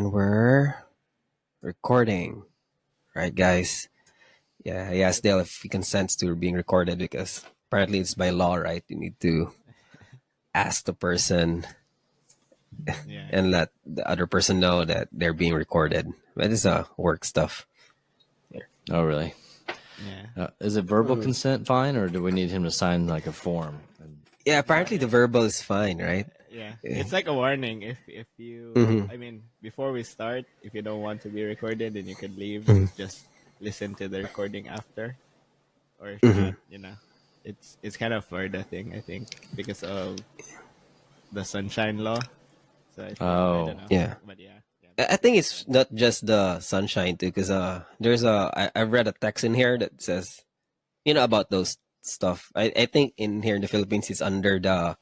And we're recording, right, guys? Yeah, I asked Dale if he consents to being recorded because apparently it's by law, right? You need to ask the person Yeah. and let the other person know that they're being recorded. But it's work stuff. Oh, really? Yeah. Is it verbal consent fine, or do we need him to sign like a form? Yeah, apparently the verbal is fine, right? Yeah. It's like a warning if you Mhm. I mean, before we start, if you don't want to be recorded, then you can leave. Just listen to the recording after. Or if not, it's kind of for the thing, I think, because of the sunshine law. So I think I Oh, don't know. Yeah. But yeah. I think it's not just the sunshine too, because there's I read a text in here that says about those stuff. I think in here in the Philippines it's under the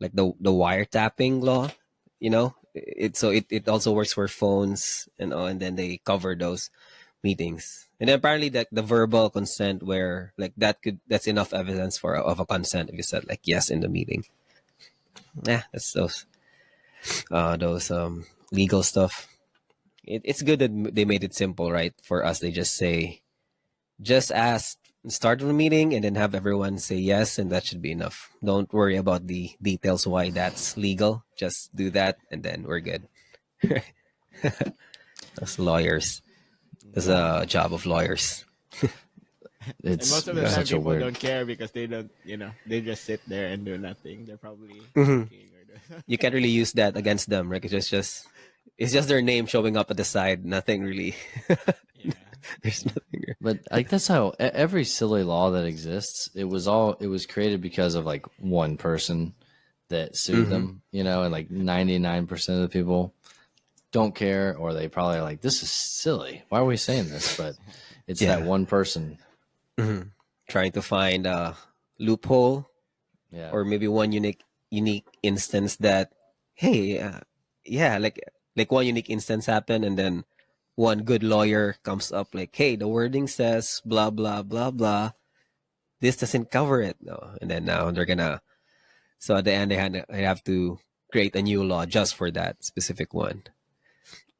like the wiretapping law. It also works for phones and then they cover those meetings. And then apparently that the verbal consent where like that's enough evidence of a consent if you said like yes in the meeting. Yeah, that's those legal stuff. It's good that they made it simple, right? For us, they just ask start of the meeting and then have everyone say yes, and that should be enough. Don't worry about the details why that's legal. Just do that, and then we're good. As lawyers, that's a job of lawyers. And it's most of the time such a people weird. don't care because they don't, they just sit there and do nothing. They're probably Mhm. working or doing You can't really use that against them, right? It's just their name showing up at the side. Nothing really. Yeah. There's nothing. But like that's how every silly law that exists, it was created because of like one person that sued them, and like 99% of the people don't care, or they probably are like, this is silly. Why are we saying this? But it's that Yeah. one person. Trying to find a loophole Yeah. or maybe one unique instance that hey yeah like one unique instance happened and then one good lawyer comes up like hey the wording says blah blah blah blah, this doesn't cover it, no, and then now they're gonna so at the end they have to create a new law just for that specific one.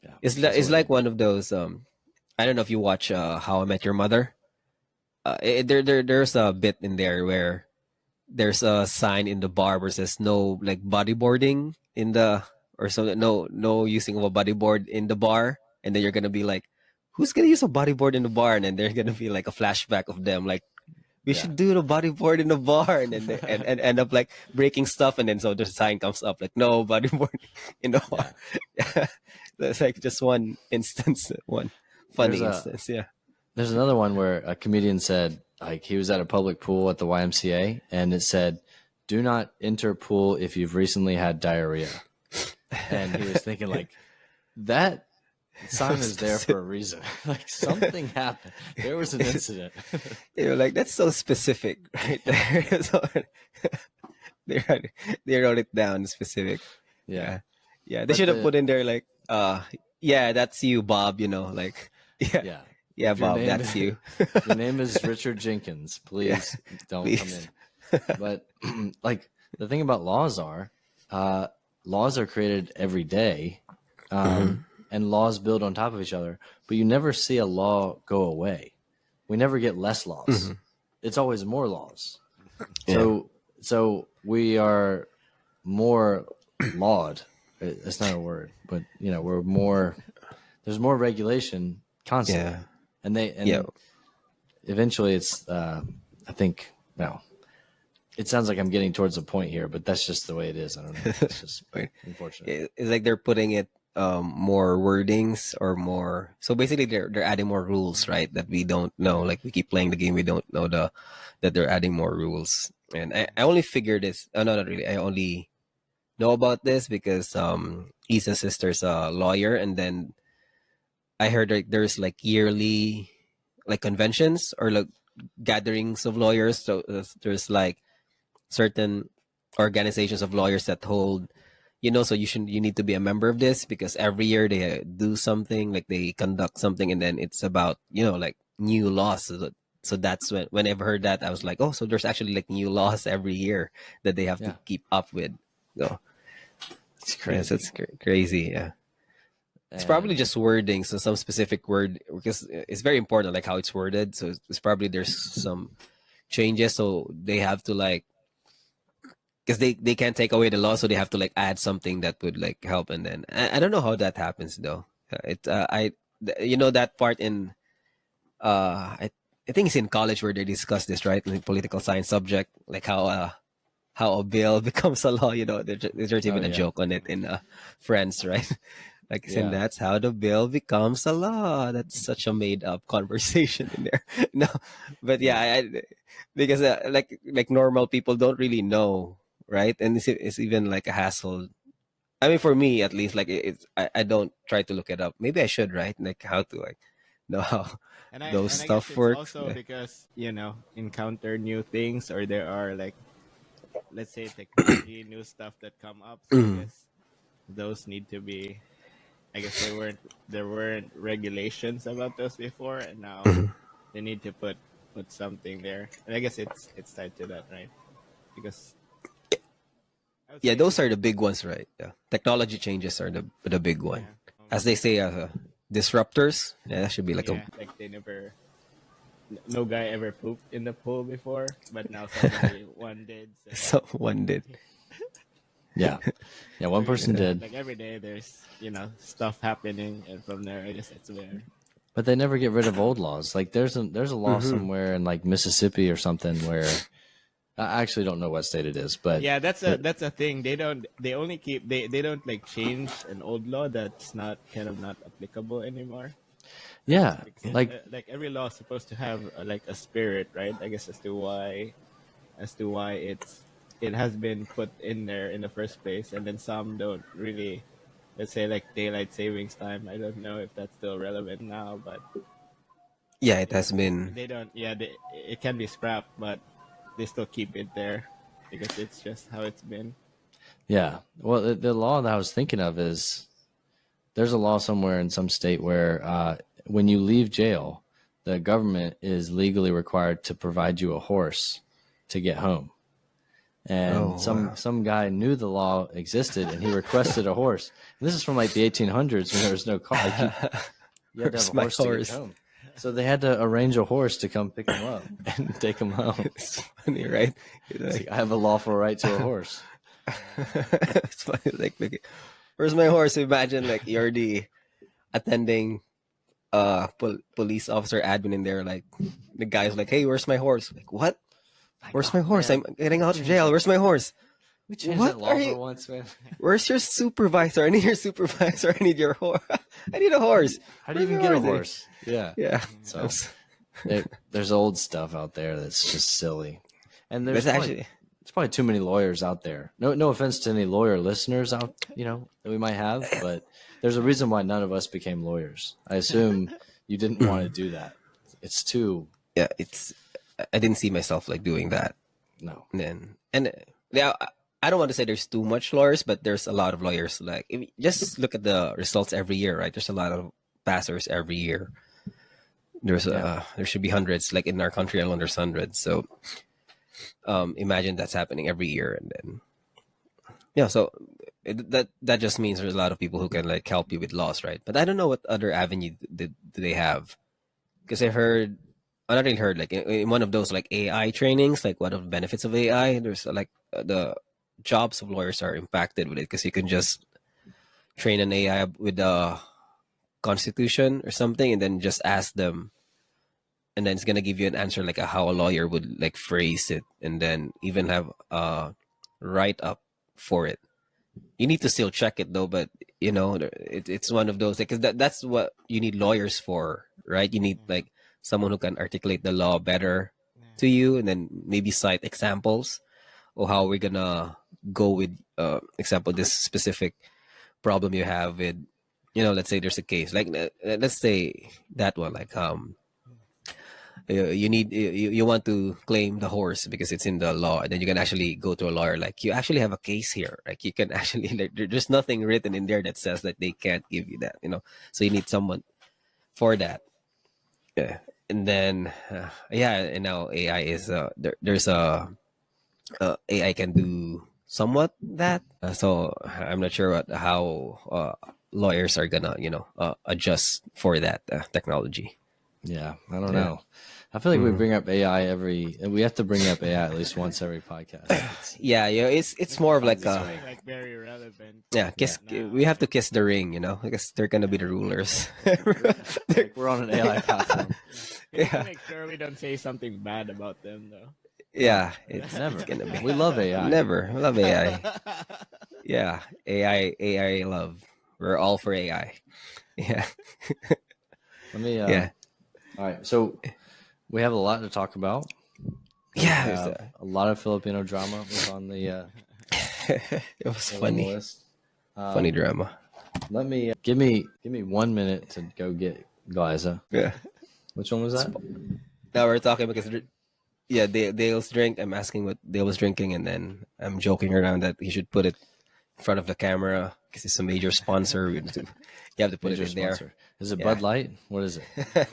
Yeah. It's like one of those I don't know if you watch How I Met Your Mother. There's a bit in there where there's a sign in the bar where says no like bodyboarding in the or so no using of a bodyboard in the bar, and then you're gonna be like, who's gonna use a bodyboard in the bar? And then there's gonna be like a flashback of them like we should do the bodyboard in the bar, and then and end up like breaking stuff, and then so the sign comes up like no bodyboard in the bar. That's like just one instance, one funny instance. Yeah. There's another one where a comedian said, like, he was at a public pool at the YMCA, and it said, "Do not enter pool if you've recently had diarrhea." And he was thinking, like, that sign is there for a reason. Like, something happened. There was an incident. You're like, that's so specific, right there. So, they wrote it down specific. Yeah. They But should have put in there like, yeah, that's you, Bob. Like, Yeah. yeah, If your Bob, name- that's you. If your name is Richard Jenkins, please don't please. come in. But like the thing about laws are created every day, and laws build on top of each other. But you never see a law go away. We never get less laws. It's always more laws. So we are more lawed. It's not a word, but we're more. There's more regulation constantly. Yeah. And eventually it's I think it sounds like I'm getting towards a point here, but that's just the way it is. I don't know. It's just unfortunate. It's like they're putting it more wordings or more. So basically, they're adding more rules, right? That we don't know. Like we keep playing the game, we don't know that they're adding more rules. And I only figured this. Oh, no, not really. I only know about this because Isa's sister's a lawyer, and then I heard like there's like yearly like conventions or like gatherings of lawyers. So there's like certain organizations of lawyers that hold, so you need to be a member of this because every year they do something, like they conduct something, and then it's about like new laws. So that's when I've heard that I was like, oh, so there's actually like new laws every year that they have to keep up with. So It's crazy. Yes, it's crazy. Yeah. It's probably And just wording, so some specific word, because it's very important, like how it's worded. So it's probably there's some changes, so they have to like, because they can't take away the law, so they have to like add something that would like help. And then I don't know how that happens though. You know that part in I think it's in college where they discuss this, right? In the political science subject, like how a bill becomes a law. You know, there's oh even a yeah, joke on it in Friends, right? Like saying yeah, that's how the bill becomes a law. That's such a made up conversation in there. No, but yeah, yeah, because like normal people don't really know, right? And it's even like a hassle. I mean, for me at least, like I don't try to look it up. Maybe I should, right? Like how to like know how those And I guess stuff it's works. also Yeah. because encounter new things, or there are like, let's say, technology new stuff that come up. So I Mhm. guess those need to be. I guess there weren't regulations about those before, and now Mhm. they need to put something there. And I guess it's tied to that, right? Because I would Yeah, say those because are the big ones, right? Yeah. Technology changes are the big one. yeah, As they say, disruptors. Yeah, that should be like a yeah, like they never, no guy ever pooped in the pool before, but now suddenly one did. So someone did. yeah, yeah. so One person did, like every day there's stuff happening, and from there I guess it's where. but they never get rid of old laws. Like there's a law Hmm. somewhere in like Mississippi or something where I actually don't know what state it is, but Yeah, that's a there, that's a thing. They only keep they don't like change an old law that's not kind of not applicable anymore. I guess yeah, because like like every law is supposed to have like a spirit, right? I guess as to why it has been put in there in the first place, and then some don't really. Let's say like daylight savings time. I don't know if that's still relevant now, but Yeah, it has yeah, been. they don't. Yeah, it can be scrapped, but they still keep it there because it's just how it's been. yeah. Well, the law that I was thinking of is there's a law somewhere in some state where when you leave jail, the government is legally required to provide you a horse to get home. And Oh some wow. some guy knew the law existed and he requested a horse. And this is from like the 1800s when there was no car. Like you had to have a Where's my horse to get horse? home. So they had to arrange a horse to come pick him up and take him home. It's funny, right? It's It's like like, I have a lawful right to a horse. it's funny. Like, where's my horse? Imagine like you're the attending police officer admin in there. Like the guy's like, "Hey, where's my horse?" Like, what? Like, Where's oh my horse? man, I'm getting we out of changed jail. that. Where's my horse? We changed What that are law for you? once, man. Where's your supervisor? I need your supervisor. I need your horse. I need a horse. How do you Where's even my get a horse? horse? Yeah. Yeah. I'm So there's old stuff out there that's just silly, and that's actually there's probably too many lawyers out there. No offense to any lawyer listeners out that we might have, but there's a reason why none of us became lawyers. I assume you didn't want to do that. It's too yeah. It's I didn't see myself like doing that. no. And yeah, I don't want to say there's too much lawyers, but there's a lot of lawyers. Like if you just look at the results every year, right? There's a lot of passers every year. Yeah, There should be hundreds. Like in our country alone, there's hundreds. So imagine that's happening every year, and then yeah. So that just means there's a lot of people who can like help you with laws, right? But I don't know what other avenue do they have, because I heard. I not really heard like in one of those like AI trainings, like what are the benefits of AI? There's like the jobs of lawyers are impacted with it because you can just train an AI with the Constitution or something, and then just ask them, and then it's gonna give you an answer like how a lawyer would like phrase it, and then even have a write up for it. You need to still check it though, but it's one of those because that's what you need lawyers for, right? You need like someone who can articulate the law better to you, and then maybe cite examples of how we're gonna go with example this specific problem you have with, let's say there's a case like let's say that one like you need you want to claim the horse because it's in the law, and then you can actually go to a lawyer like you actually have a case here, like you can actually like there's nothing written in there that says that they can't give you that, so you need someone for that. Yeah. And then yeah, and now AI is there's a AI can do somewhat that, so I'm not sure how lawyers are gonna adjust for that technology. Yeah, I don't know. I feel like we bring up AI we have to bring up AI at least once every podcast. Yeah, it's more of like It's becoming like very relevant. kiss. now. We have to kiss the ring, because they're gonna be the rulers. Like we're on an AI platform. We need to Yeah. make sure we don't say something bad about them though. Yeah, it's Never. gonna be. We love AI. Never. We love AI. Yeah, AI love. We're all for AI. Yeah, Let me. yeah, All right. So we have a lot to talk about. yeah. A lot of Filipino drama was on the It was on the funny, list. funny drama. Let me give me 1 minute to go get Glyza. Yeah. Which one was that? Now we're talking because Dale's drink. I'm asking what Dale was drinking, and then I'm joking around that he should put it in front of the camera because it's a major sponsor. You have to put Major it in there. sponsor. Is it Yeah. Bud Light? What is it?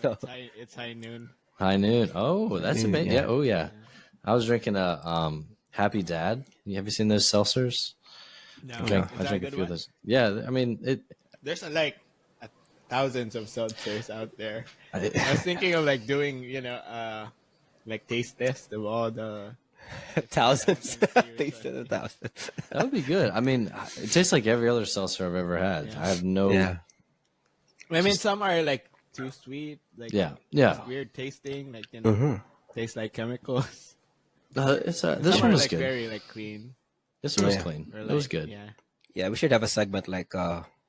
No. It's high noon. High Noon. Oh, that's a bit. Yeah. Yeah. Oh, yeah. I was drinking a Happy Dad. Have you seen those seltzers? No, I drink is that a good few one? of those. Yeah. I mean, There's thousands of seltzers out there. I I was thinking of like doing, like taste test of all the Thousands. Seriously. Tasted a thousand. that would be good. I mean, it tastes like every other seltzer I've ever had. Yeah. I have no. Yeah. I mean, some are like too sweet, like Yeah. just weird tasting, like taste like chemicals. This Some one are was like good. very like clean. This one was Yeah. clean. Or, It was like, good. Yeah. Yeah, we should have a segment like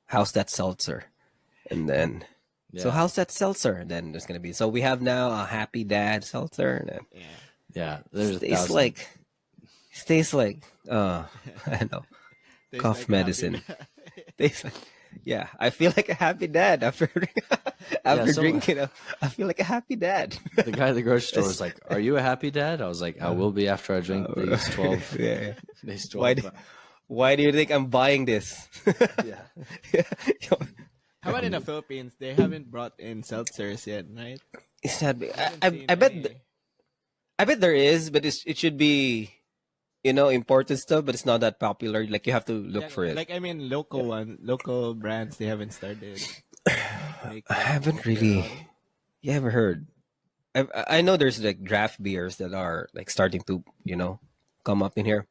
how's that seltzer? And then so Yeah. how's that seltzer? And then there's gonna be so we have now a Happy Dad seltzer and then Yeah. Yeah. There's it tastes like I don't know, Tastes cough like a medicine. Happy Tastes like yeah, I feel like a happy dad after after someone- drinking. I feel like a happy dad. The guy at the grocery store was like, "Are you a happy dad?" I was like, "I will be after I drink these 12." Yeah. These 12. Why? Why do you think I'm buying this? Yeah. How about in the Philippines? They haven't brought in seltzers yet, right? It's not. Haven't I seen bet. any. I bet there is, but it should be, imported stuff. But it's not that popular. Like you have to look for it. Like I mean, local brands, they haven't started. I haven't really. You ever heard? I know there's like draft beers that are like starting to come up in here.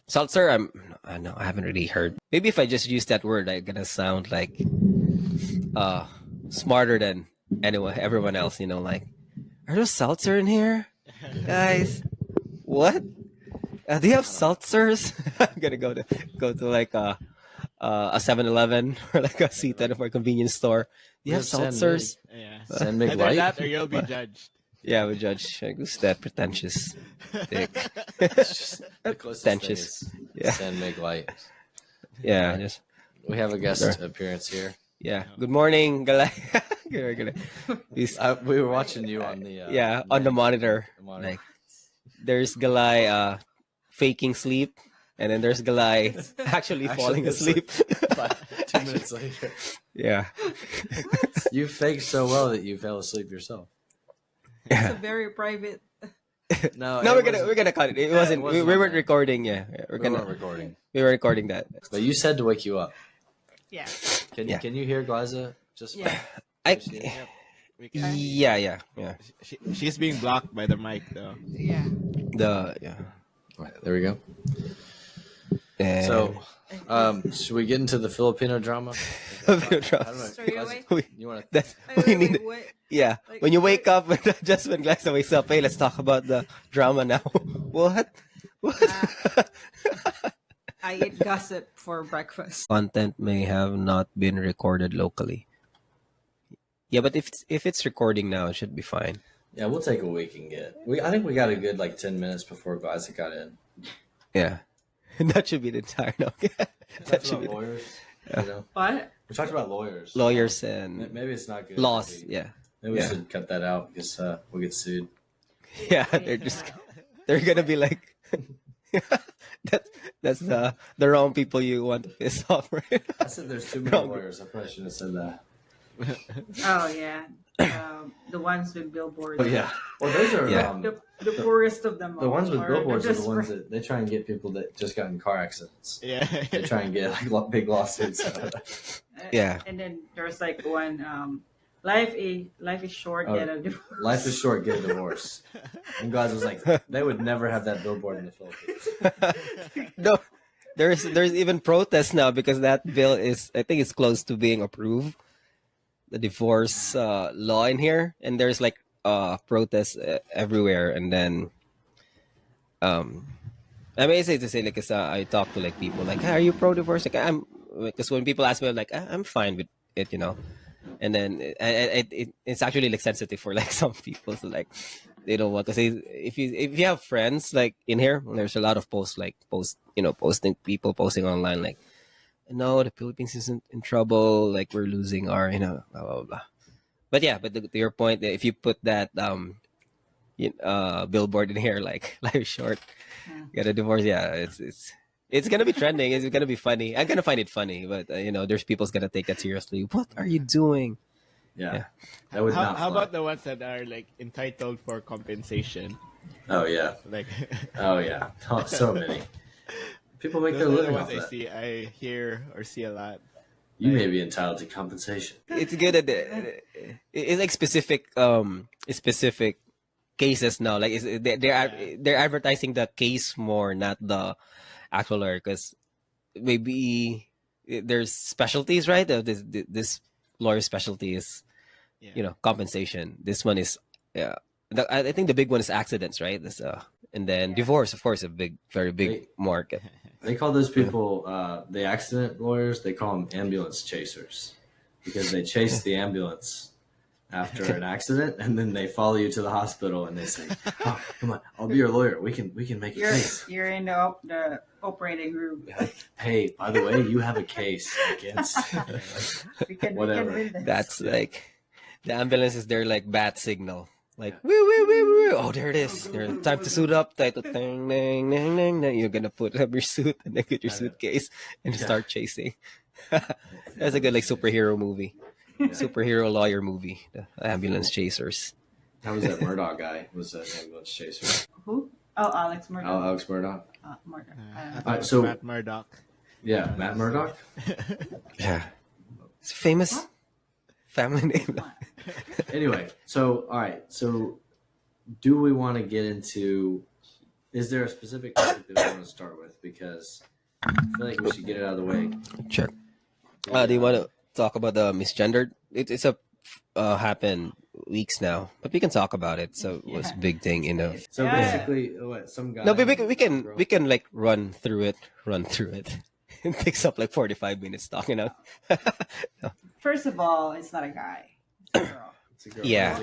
Seltzer, I know I haven't really heard. Maybe if I just use that word, I'm gonna sound like smarter than everyone else. Like, are there seltzer in here, guys? What? Do you have seltzers? I'm gonna go to like a 7-Eleven or like a C10 or a convenience store. Do you have San seltzers? Yeah. San Mig Either Light. that or you'll be judged. Yeah, we judge. Like, who's that pretentious? Dick. The closest thing Pretentious. is Yeah. San Mig Light. Yeah, just We have a guest appearance here. yeah. Good morning, Galay. Galay. He's We were watching you on the on the monitor. monitor. Like there's Galay faking sleep, and then there's Galay actually falling asleep. 2 minutes later. Yeah. You faked so well that you fell asleep yourself. It's a very private. No, No, it we're gonna cut it. It wasn't. wasn't We on weren't there. recording. Yeah, We weren't recording. We were recording that. But you said to wake you up. Yeah. Yeah. Can you hear Glyza? Just Yeah. I. We can. Yeah. She's being blocked by the mic though. Yeah. Right, there we go. And So, should we get into the Filipino drama? Straight away. You want to? That's Wait, we wait, need. wait, what? Yeah, Like, when you wake up, just when Glyza wakes up, hey, let's talk about the drama now. What? I eat gossip for breakfast. Content may have not been recorded locally. Yeah, but if it's recording now, it should be fine. Yeah, we'll take a week and get. I think we got a good 10 minutes before Glyza got in. Yeah, that should be the entire. No, that should be lawyers. What? We talked about lawyers. lawyers and Maybe it's not good. laws. Maybe, Yeah, maybe we Yeah. should cut that out because we'll get sued. yeah. They're gonna be like, that's the wrong people you want to piss off, right? I said there's too many Wrong. lawyers. I probably shouldn't have said that. Oh yeah, the ones with billboards. Oh yeah. Well, those are Yeah. The poorest of them all. the ones with or billboards are the just ones that they try and get people that just got in car accidents. Yeah. They try and get like big lawsuits. Yeah. And then there's like one life is short, Oh, get a divorce. Life is short, get a divorce. And God was like, they would never have that billboard in the Philippines. No, there's even protests now because that bill is, I think it's close to being approved, the divorce law in here, and there's like protests everywhere. And then um I mean, it's safe to say, like, 'cause, I talk to like people like, "Hey, are you pro divorce?" Like, because when people ask me, I'm like, I'm fine with it, you know. And then it's actually like sensitive for like some people, so like they don't want to say. If you have friends like in here, there's a lot of posting people posting online like, no, the Philippines isn't in trouble, like we're losing our, blah blah blah. But yeah, but to your point, if you put that billboard in here like life short, get a divorce, yeah, it's gonna be trending. It's gonna be funny. I'm gonna find it funny, but there's people's gonna take that seriously. What are you doing? Yeah. Yeah. That would How, not how fly. about the ones that are like entitled for compensation? Oh yeah. Like Oh yeah. So many. People make their those are the living ones off I that. see, I hear or see a lot. You may be entitled to compensation. It's good that it's like specific cases now. Like they're advertising the case more, not the actual lawyer, because maybe there's specialties, right? This lawyer specialty is Yeah. compensation. This one is I think the big one is accidents, right? This and then Yeah. divorce, of course, a very big market. They call those people the accident lawyers. They call them ambulance chasers because they chase the ambulance after an accident, and then they follow you to the hospital, and they say, "Oh, come on, I'll be your lawyer. We can make a case." You're in the operating room. Hey, by the way, you have a case against We can whatever. win this. That's like the ambulance is their like bat signal. Like Yeah. woo woo woo woo. Oh, there it is. Time to suit up. Time to ding, ding, ding, ding, ding. You're gonna put up your suit and then get your I know. suitcase and Yeah. start chasing. That's a good like superhero movie, superhero lawyer movie. The ambulance chasers. How was that Murdoch guy? Was an ambulance chaser? Who? Oh, Alex Murdoch. Alex Murdoch. Murdoch. I thought Alright, it was so- Matt Murdock. Yeah, Matt Murdoch. Yeah, it's a famous family name. Anyway, so all right, so do we want to get into? Is there a specific topic that we want to start with? Because I feel like we should get it out of the way. Sure. Do you want to talk about the misgendered? It's a happened weeks now, but we can talk about it. So it was a big thing, So Yeah. basically, what some guy? No, but we can like run through it. It takes up like 45 minutes talking out. First of all, it's not a guy. It's a girl. It's a girl. Yeah.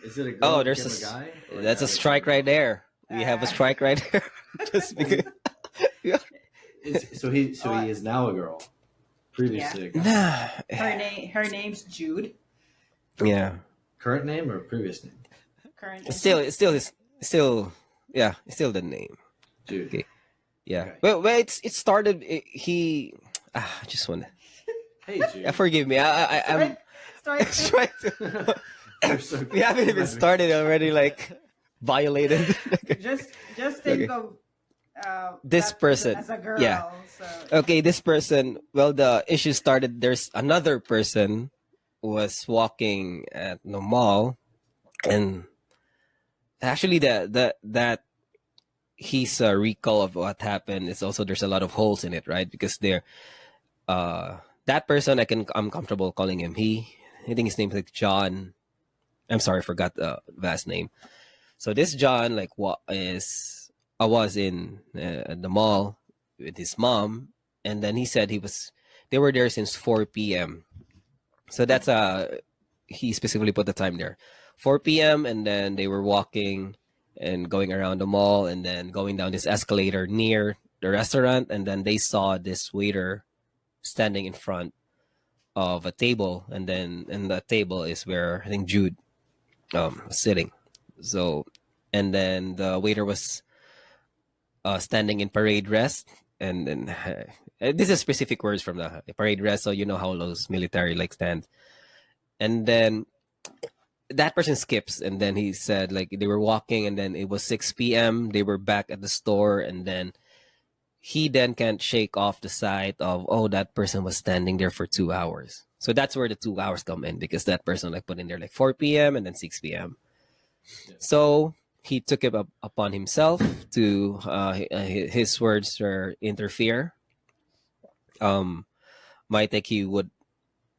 Is it a girl? Oh, that there's became a guy. or that's a guy strike became right there. We have a strike right there. Just because. girl? So he is now a girl. Previously a guy. Nah. Her name's Jude. Yeah. Current name or previous name? Current. It's still it's still the name. Jude. Okay. Yeah. Okay. Well, it started. I just want. Hey, Jude. Forgive me. I'm Start. trying to. You're so We haven't even started already. Like violated. Just think of This that person. as a girl. Yeah. So Okay, this person. Well, the issue started. There's another person was walking at the mall, and actually, that his recall of what happened is also there's a lot of holes in it, right? Because that person I'm comfortable calling him he. I think his name is like John. I'm sorry, I forgot the last name. So this John was in the mall with his mom, and then he said they were there since 4 p.m. So that's he specifically put the time there, 4 p.m. and then they were walking and going around the mall and then going down this escalator near the restaurant, and then they saw this waiter standing in front of a table, and then in the table is where I think Jude was sitting. So, and then the waiter was standing in parade dress, and then this is specific words from the parade dress, so you know how those military like stand. And then that person skips, and then he said like they were walking, and then it was 6 p.m. They were back at the store, and then he then can't shake off the sight of, oh, that person was standing there for 2 hours. So that's where the 2 hours come in, because that person like put in there like 4 p.m. and then 6 p.m. So he took it upon himself to his words or interfere. Might think he would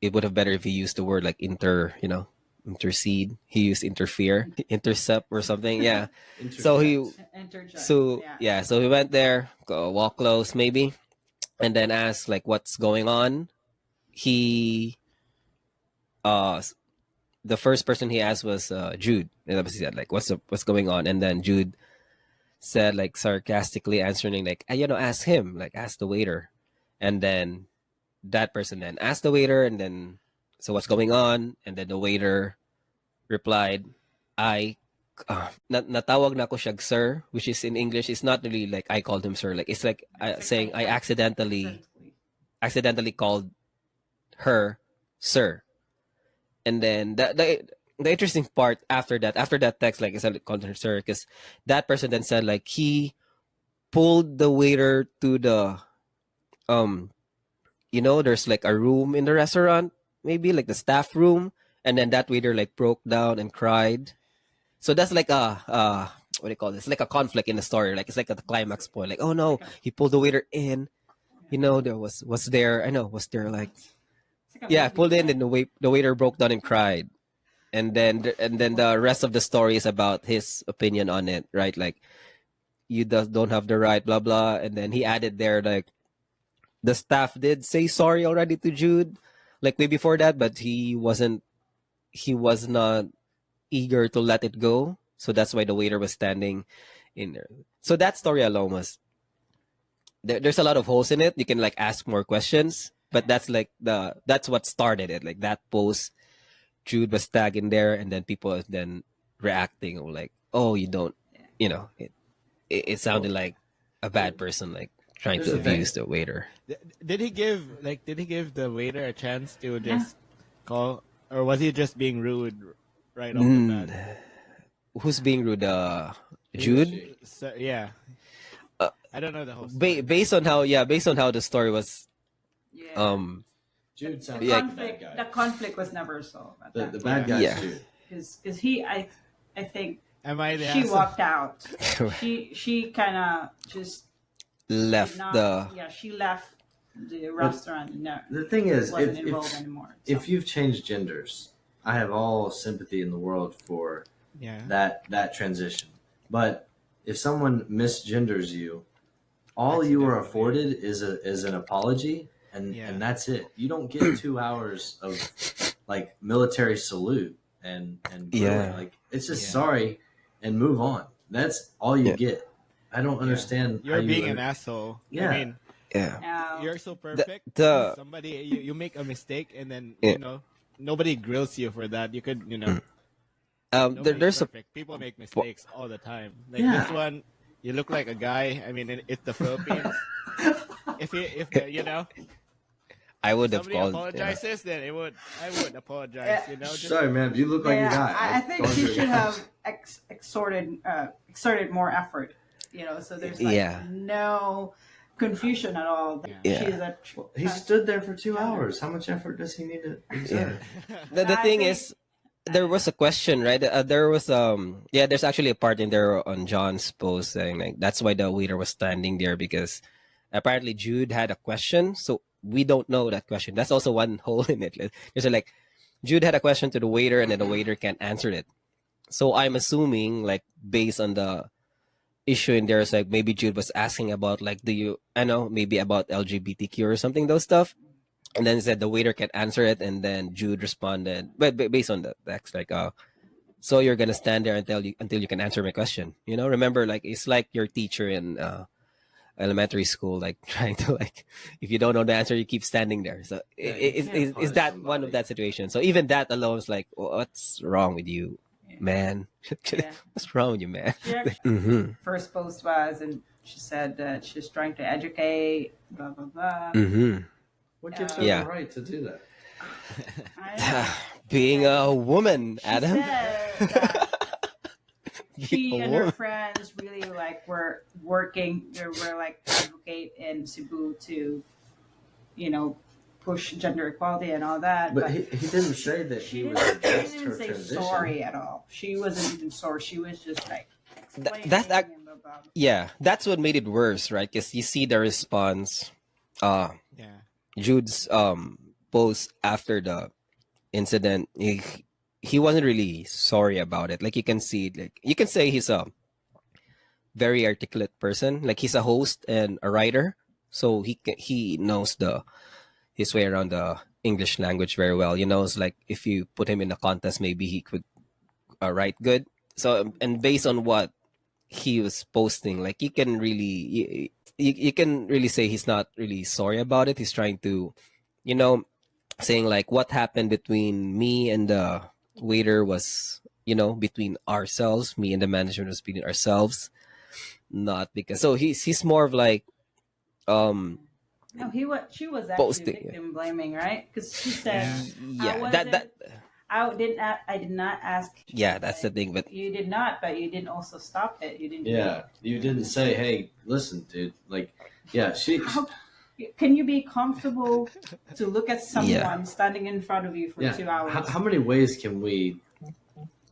it would have better if he used the word like intercede. He used interfere, intercept or something. Yeah. So he Interject. so yeah, so he went there, walk close maybe, and then asked like what's going on. He the first person he asked was Jude. And obviously he said like what's going on, and then Jude said like sarcastically answering like ask him, like ask the waiter. And then that person then asked the waiter, and then so what's going on, and then the waiter replied, I natawag na ko siya sir, which is in English, it's not really like I called him sir, like it's like saying I accidentally called her sir. And then the interesting part after that text, like I said, called her sir, because that person then said like he pulled the waiter to the there's like a room in the restaurant, maybe like the staff room, and then that waiter like broke down and cried. So that's like a what do you call this? Like a conflict in the story. Like it's like at the climax point. Like, oh no, he pulled the waiter in. There was there. I know was there like yeah, pulled in, and the waiter broke down and cried. And then the rest of the story is about his opinion on it, right? Like you don't have the right, blah blah. And then he added there like the staff did say sorry already to Jude, like way before that, but he was not eager to let it go. So that's why the waiter was standing in there. So that story alone was there's a lot of holes in it. You can like ask more questions, but that's like that's what started it. Like that post, Jude was tagged in there, and then people then reacting like, oh, you don't, it sounded like a bad person like trying to abuse the waiter. Did he give the waiter a chance to just call, or was he just being rude right off the bat? Who's being rude? Jude? So, yeah. I don't know the whole story. Based on how the story was. Jude sounds like a bad guy. The conflict was never solved. The bad guy is Jude. Because he, I think she walked out. she kind of just left she left the restaurant. No, the thing is, wasn't involved anymore. So. If you've changed genders, I have all sympathy in the world for that transition. But if someone misgenders you, all you are afforded is an apology, and that's it. You don't get 2 hours of like military salute and like it's just sorry and move on. That's all you get. I don't understand. You're being an asshole. Yeah. I mean, you're so perfect. Somebody you make a mistake, and then nobody grills you for that. You could there's perfect. People make mistakes all the time. Like this one, you look like a guy. I mean, it's the Philippines. if I would have somebody called. Apologizes, then I would apologize. Sorry, man. You look like a guy. I think she should have exerted more effort. So there's no confusion at all. He stood there for 2 hours. How much effort does he need to exert? The thing is, there was a question, right? There was there's actually a part in there on John's post saying like that's why the waiter was standing there, because apparently Jude had a question, so we don't know that question. That's also one hole in it. There's like Jude had a question to the waiter, and then the waiter can't answer it. So I'm assuming like based on the issue in there, is like maybe Jude was asking about like maybe about LGBTQ or something, those stuff. And then said the waiter can answer it, and then Jude responded, but based on the text, like, so you're gonna stand there until you can answer my question. Remember, like it's like your teacher in elementary school, like trying to like, if you don't know the answer, you keep standing there. So is that somebody. One of that situation? So even that alone is like, what's wrong with you, man? What's wrong with you, man? First post was, and she said that she's trying to educate, blah blah blah. What gives her the right to do that? being a woman, She Adam. said that Being a she and her woman. friends really like were working. They were like advocate in Cebu to, you know, push gender equality and all that. But he didn't say that she he was didn't, she against didn't her say transition. sorry at all. She wasn't even sorry. She was just like explaining That and blah, blah, blah. yeah, that's what made it worse, right? Because you see the response, uh, Yeah. Jude's post after the incident. He wasn't really sorry about it. Like you can see, like you can say he's a very articulate person. Like he's a host and a writer, so he knows the his way around the English language very well. You knows like if you put him in a contest, maybe he could write good. So and based on what he was posting, like you can really you can really say he's not really sorry about it. He's trying to, you know, saying like what happened between me and the waiter was, you know, between ourselves. Me and the management was between ourselves, not because. So he's more of like No, he was. She was actually posting. victim blaming, right? Because she said, Yeah. "I Yeah, wasn't. that I didn't. I did not ask." yeah, that's the thing. But You did not, but you didn't also stop it. You didn't. Yeah, you didn't say, "Hey, listen, dude." Like, yeah, How can you be comfortable to look at someone yeah, standing in front of you for yeah. 2 hours? How many ways can we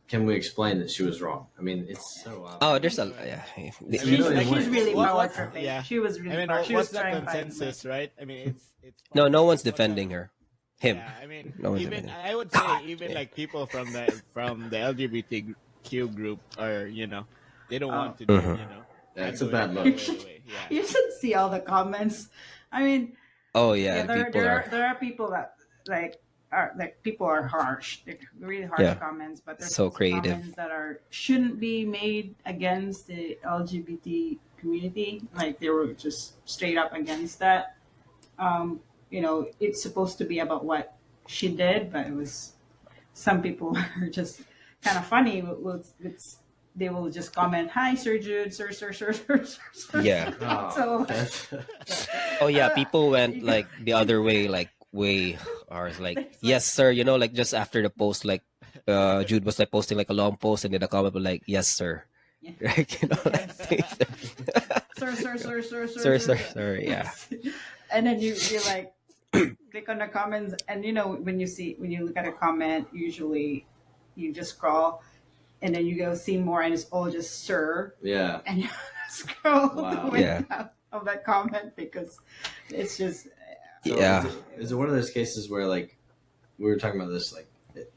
explain that she was wrong? I mean, it's so oh, obvious. there's a yeah. I She's, mean, know, in like, she's really what- power what's tripping. yeah? She was I really mean, power. She was what's the trying to find consensus, right? I mean, it's No, no one's what's the- defending her. Him. Yeah, I mean, No one's even defending. I would say even like people from the LGBTQ group are, you know, they don't Oh. want to do, Mhm. you know, Yeah, it's not a doing bad it look. right away. Yeah. You should see all the comments. I mean, Oh yeah, the there, people there, are there are people that people are harsh, like really harsh Yeah. comments, but there's So also creative. comments that shouldn't be made against the LGBT community. Like they were just straight up against that. You know, it's supposed to be about what she did, but it was some people are just kind of funny. They will just comment, "Hi, Sir Jude, sir." Yeah. Oh, So that's- Oh yeah, people went you like the other way, like way ours, like There's yes sir, you know, like just after the post, like Jude was like posting like a long post, and then the comment was like yes sir, Yeah. like you know, like sir, yeah, And then you like click on the comments, and you know when you look at a comment, usually you just scroll, and then you go see more, and it's all just sir, yeah. and you scroll Wow. the way Yeah. down of that comment because it's just So yeah. is it one of those cases where like we were talking about this,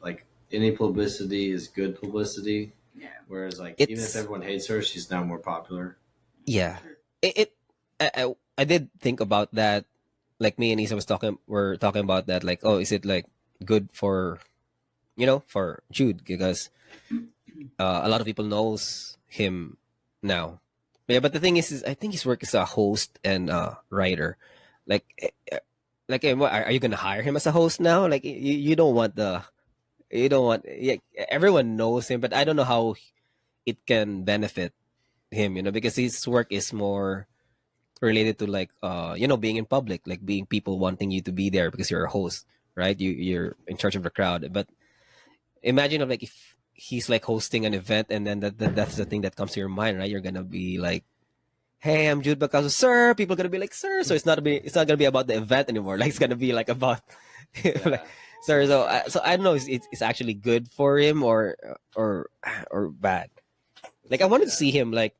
like any publicity is good publicity, yeah. whereas like even It's- if everyone hates her, she's now more popular. Yeah. I did think about that. Like me and Isa were talking about that. Like, oh, is it like good for, you know, for Jude because a lot of people knows him now. Yeah, but the thing is I think his work as a host and writer. Like, what, are you gonna hire him as a host now? Like, you don't want you don't want. Yeah, everyone knows him, but I don't know how it can benefit him. You know, because his work is more related to like you know, being in public, like being people wanting you to be there because you're a host, right? You're in charge of the crowd. But imagine of like if he's like hosting an event, and then that's the thing that comes to your mind, right? You're gonna be like, hey, I'm Jude Bacaso, sir. People are gonna be like, sir. So it's not gonna be about the event anymore. Like it's gonna be like about like, sir. So I don't know. It's actually good for him or bad. Like I wanted to see him like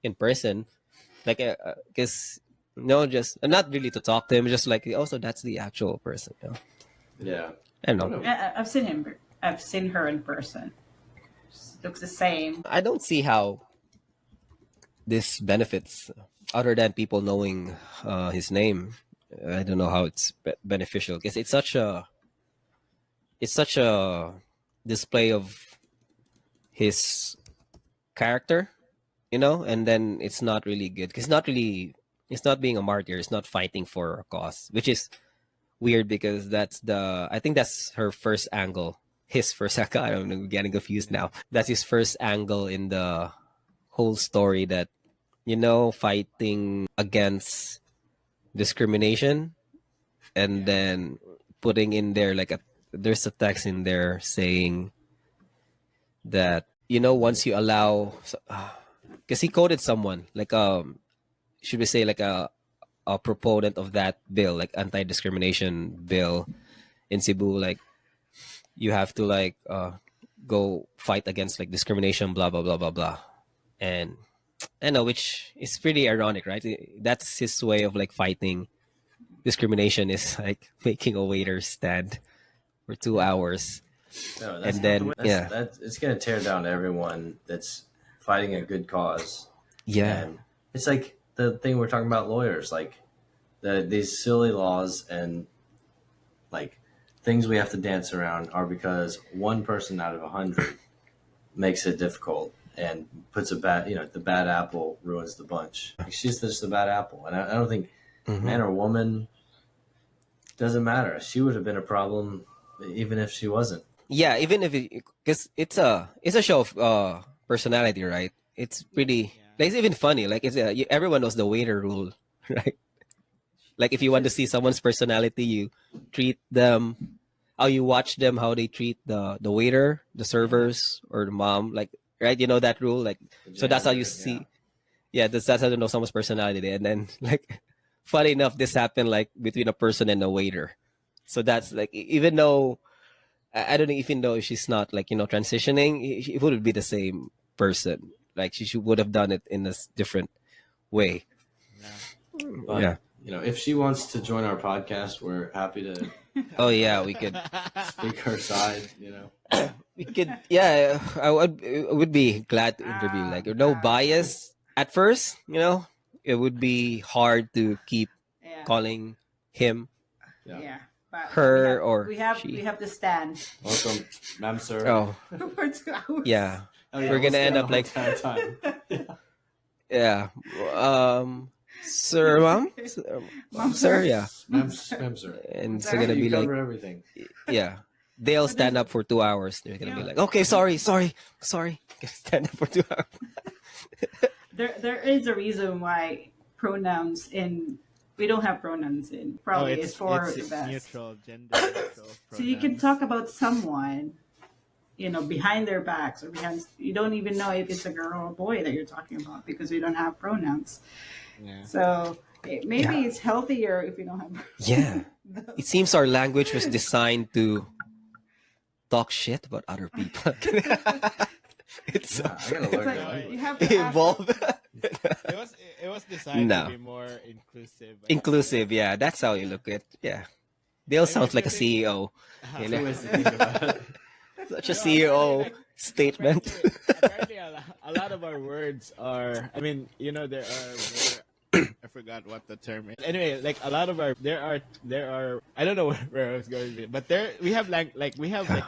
in person, like because no, just not really to talk to him, just like also that's the actual person. You know? Yeah. I don't know. I've seen him. I've seen her in person. She looks the same. I don't see how this benefits other than people knowing his name. I don't know how it's beneficial because it's such a display of his character, you know, and then it's not really good because it's not being a martyr. It's not fighting for a cause, which is weird because I think that's her first angle. His first angle. I don't know, I'm getting confused now. That's his first angle in the whole story that, you know, fighting against discrimination and then putting in there like there's a text in there saying that, once you allow, because he quoted someone like, should we say like a proponent of that bill, like anti-discrimination bill in Cebu, like you have to like go fight against like discrimination, blah blah blah blah blah. And I know, which is pretty ironic, right? That's his way of like fighting discrimination, is like making a waiter stand for 2 hours. No, And then yeah, that's it's gonna tear down everyone that's fighting a good cause. yeah, And it's like the thing we're talking about lawyers, like these silly laws and like things we have to dance around are because one person out of 100 makes it difficult and puts a bad, the bad apple ruins the bunch. Like she's just a bad apple, and I don't think man or woman doesn't matter. She would have been a problem even if she wasn't. yeah. Even if because it's a show of personality, right? It's pretty. Like, it's even funny. Like everyone knows the waiter rule, right? Like if you want to see someone's personality, you treat them, how you watch them, how they treat the waiter, the servers, or the mom, like, right? You know that rule, like, so that's how you see. Yeah, that's how you know someone's personality. And then like, funny enough, this happened like between a person and a waiter. So that's like, even though I don't even know if she's not like transitioning, it would be the same person. Like she would have done it in a different way. But, Yeah. If she wants to join our podcast, we're happy to Oh yeah, we could. speak her side. We could. Yeah, I would be glad to interview. Like no bias at first. It would be hard to keep Yeah. calling him Yeah. But her or we have she. to stand Welcome, ma'am, sir. Oh for 2 hours. yeah, Oh, yeah, we're gonna we'll end stay up on like the whole time. yeah. Sir, mom, Mom, sir, sir. yeah, ma'am, sir. and it's Sorry. gonna You be like cover everything. yeah. They'll stand up for 2 hours. They're gonna be like, okay, sorry. Stand up for 2 hours. There is a reason why pronouns in we don't have pronouns in probably is for the best. Neutral, gender neutral. So you can talk about someone, behind their backs or behind. You don't even know if it's a girl or a boy that you're talking about because we don't have pronouns. Yeah. So maybe it's healthier if you don't have. Yeah. It seems our language was designed to talk shit about other people. It's Yeah, I gotta learn Like, that you language. have to evolve. It was designed No. to be more inclusive. Inclusive, yeah. That's how you look at yeah. Dale sounds like a CEO. You Two know? ways to think about it. Such a CEO statement. Apparently, a lot of our words are. I mean, there are. I forgot what the term is. Anyway, like a lot of our there are. I don't know where I was going with it, but we have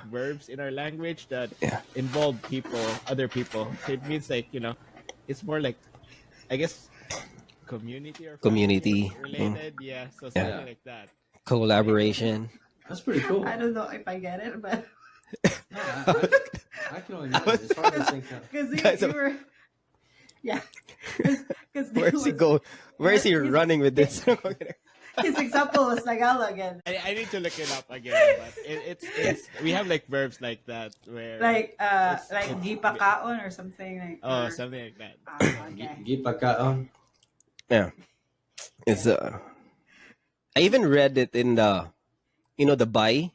verbs in our language that Yeah. involve other people. So it means like it's more like, I guess, community or Community. related. Yeah, so something Yeah. like that. Collaboration. That's pretty cool. I don't know if I get it, but I can only imagine. It's hard to think of. because Guys, you were, yeah, because Where's he go? Where is he running with this? His example was Tagalog again, I need to look it up again, but it's we have like verbs like that where like gipakaon or something like. or- something like that. Okay. Gipakaon. Yeah. It's I even read it in the the buy.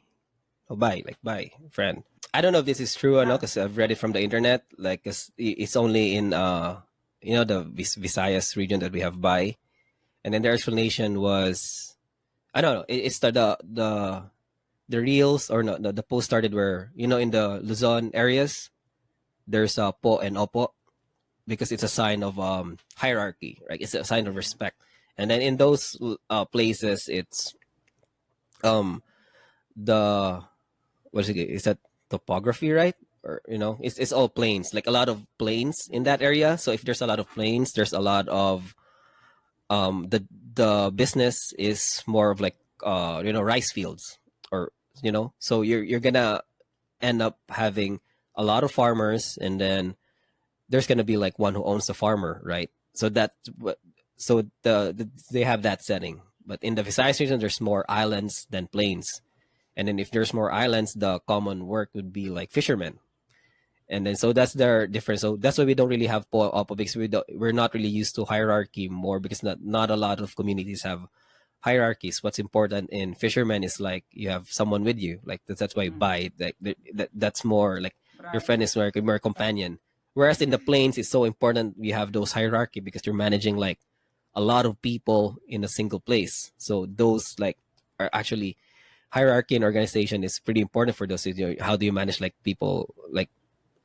Oh, buy friend. I don't know if this is true or not because I've read it from the internet. Like, 'cause it's only in the Visayas region that we have buy, and then their explanation was, I don't know. It's the reels or no, the post started where in the Luzon areas there's a po and opo because it's a sign of hierarchy, right? It's a sign of respect, and then in those places it's the what is it? Is that topography, right? Or it's all plains, like a lot of plains in that area. So if there's a lot of plains, there's a lot of the business is more of like rice fields or so you're gonna end up having a lot of farmers, and then there's gonna be like one who owns the farmer, right? So they have that setting. But in the Visayas region, there's more islands than plains. And then if there's more islands, the common work would be like fishermen. And then so that's their difference. So that's why we don't really have po-opo, because we're not really used to hierarchy more, because not a lot of communities have hierarchies. What's important in fishermen is like you have someone with you. Like that's why by like that's more like your Right. friend is more companion. Whereas in the plains, it's so important we have those hierarchy, because you're managing like a lot of people in a single place. So those like are actually hierarchy and organization is pretty important for those. How do you manage like people like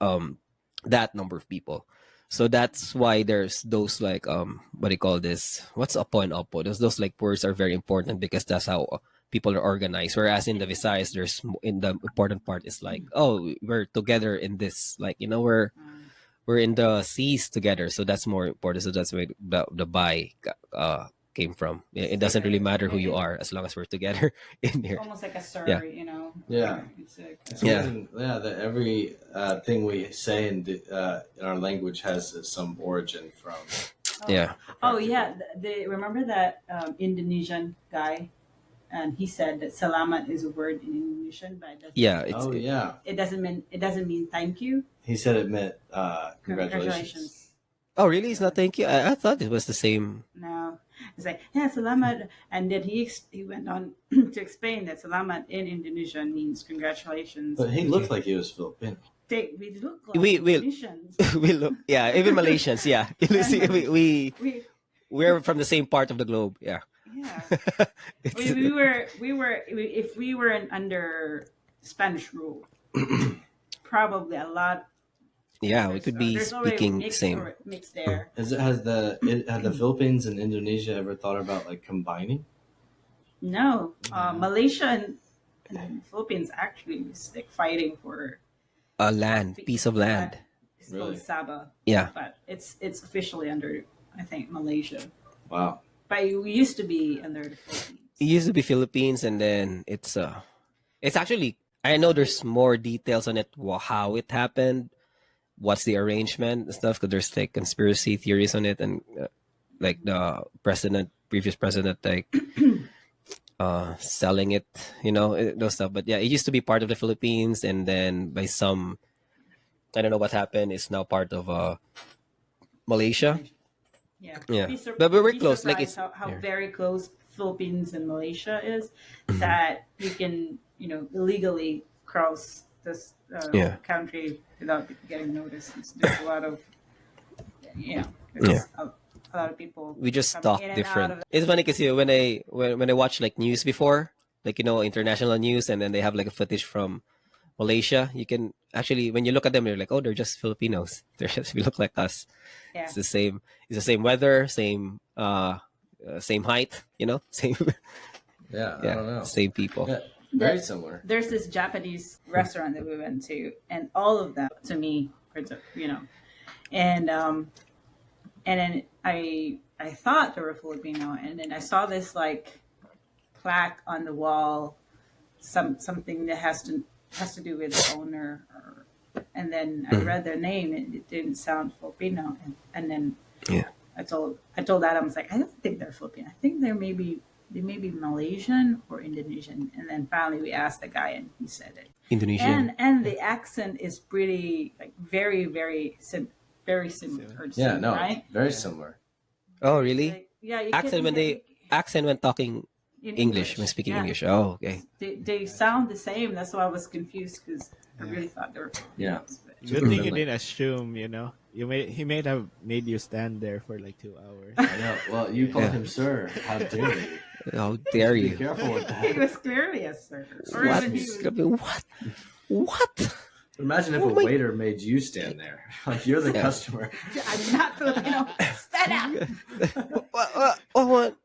um that number of people? So that's why there's those like what do you call this, what's apo and opo, those like words are very important, because that's how people are organized. Whereas in the Visayas, there's in the important part is like, oh, we're together in this, like, we're in the seas together, so that's more important. So that's where the buy came from. It doesn't really matter who you are as long as we're together in here. Almost like a Yeah. sir, Yeah. It's like, It's Yeah. amazing, that every thing we say in our language has some origin from. Yeah. oh yeah, remember that Indonesian guy, and he said that salamat is a word in Indonesian, but Yeah. Oh yeah, it doesn't mean thank you. he said it meant congratulations. Oh, really? It's not thank you. I thought it was the same. No, it's like yeah, salamat, and then he went on to explain that salamat in Indonesian means congratulations. But he looked like he was Filipino. We look like We Indonesians. we look, yeah, even Malaysians, yeah. You see, we we're from the same part of the globe. Yeah. yeah. It's- If we were under Spanish rule, probably a lot. yeah, we could be There's already speaking mix same. mix there. Have the Philippines and Indonesia ever thought about like combining? No, Malaysia and Philippines actually is like fighting for A land, piece of land. It's Really? called Sabah. Yeah. But it's officially under, I think, Malaysia. Wow. But it used to be under the Philippines. It used to be Philippines, and then it's actually, I know there's more details on it, how it happened, what's the arrangement and stuff, because there's like conspiracy theories on it, and like the previous president, like selling it, those stuff. But yeah, it used to be part of the Philippines, and then by some, I don't know what happened, it's now part of Malaysia. Yeah. Yeah. Be But we're be close, like, surprised it's- how yeah. very close Philippines and Malaysia is, that you can, illegally cross this Yeah. country without getting noticed. There's a lot of, Yeah. a lot of people. We just coming talk in and out different. of It's funny because when I watch like news before, like international news, and then they have like a footage from Malaysia, you can actually, when you look at them, you're like, oh, they're just Filipinos. We look like us. Yeah. It's the same. It's the same weather, same height. Same. Yeah, I Yeah, don't know. same people. Yeah, very similar. There's this Japanese restaurant that we went to, and all of them to me, and then I thought they were Filipino, and then I saw this like plaque on the wall, something that has to do with the owner, and then I read their name, and it didn't sound Filipino, and then Yeah. I told Adam, I was like, I don't think they're Filipino. I think they may be Malaysian or Indonesian. And then finally we asked the guy, and he said it. Indonesian. And the accent is pretty like very very very similar. Yeah, no, right? very similar. Oh, really? Like, yeah, you Accent when talking in English, when speaking yeah. English. Oh, okay. They sound the same. That's why I was confused, because I really thought they were Yeah. Filipinos, but- Good thing you friendly. didn't assume. He may have made you stand there for like 2 hours. I know. Well, you called Yeah. him sir. How dare you? How dare Be you? careful with He that. was clearly a sir. Or What? even he was, What? What? Imagine if Oh a my- waiter made you stand there. Like you're the Yeah. customer. I'm not Filipino. Stand up. I want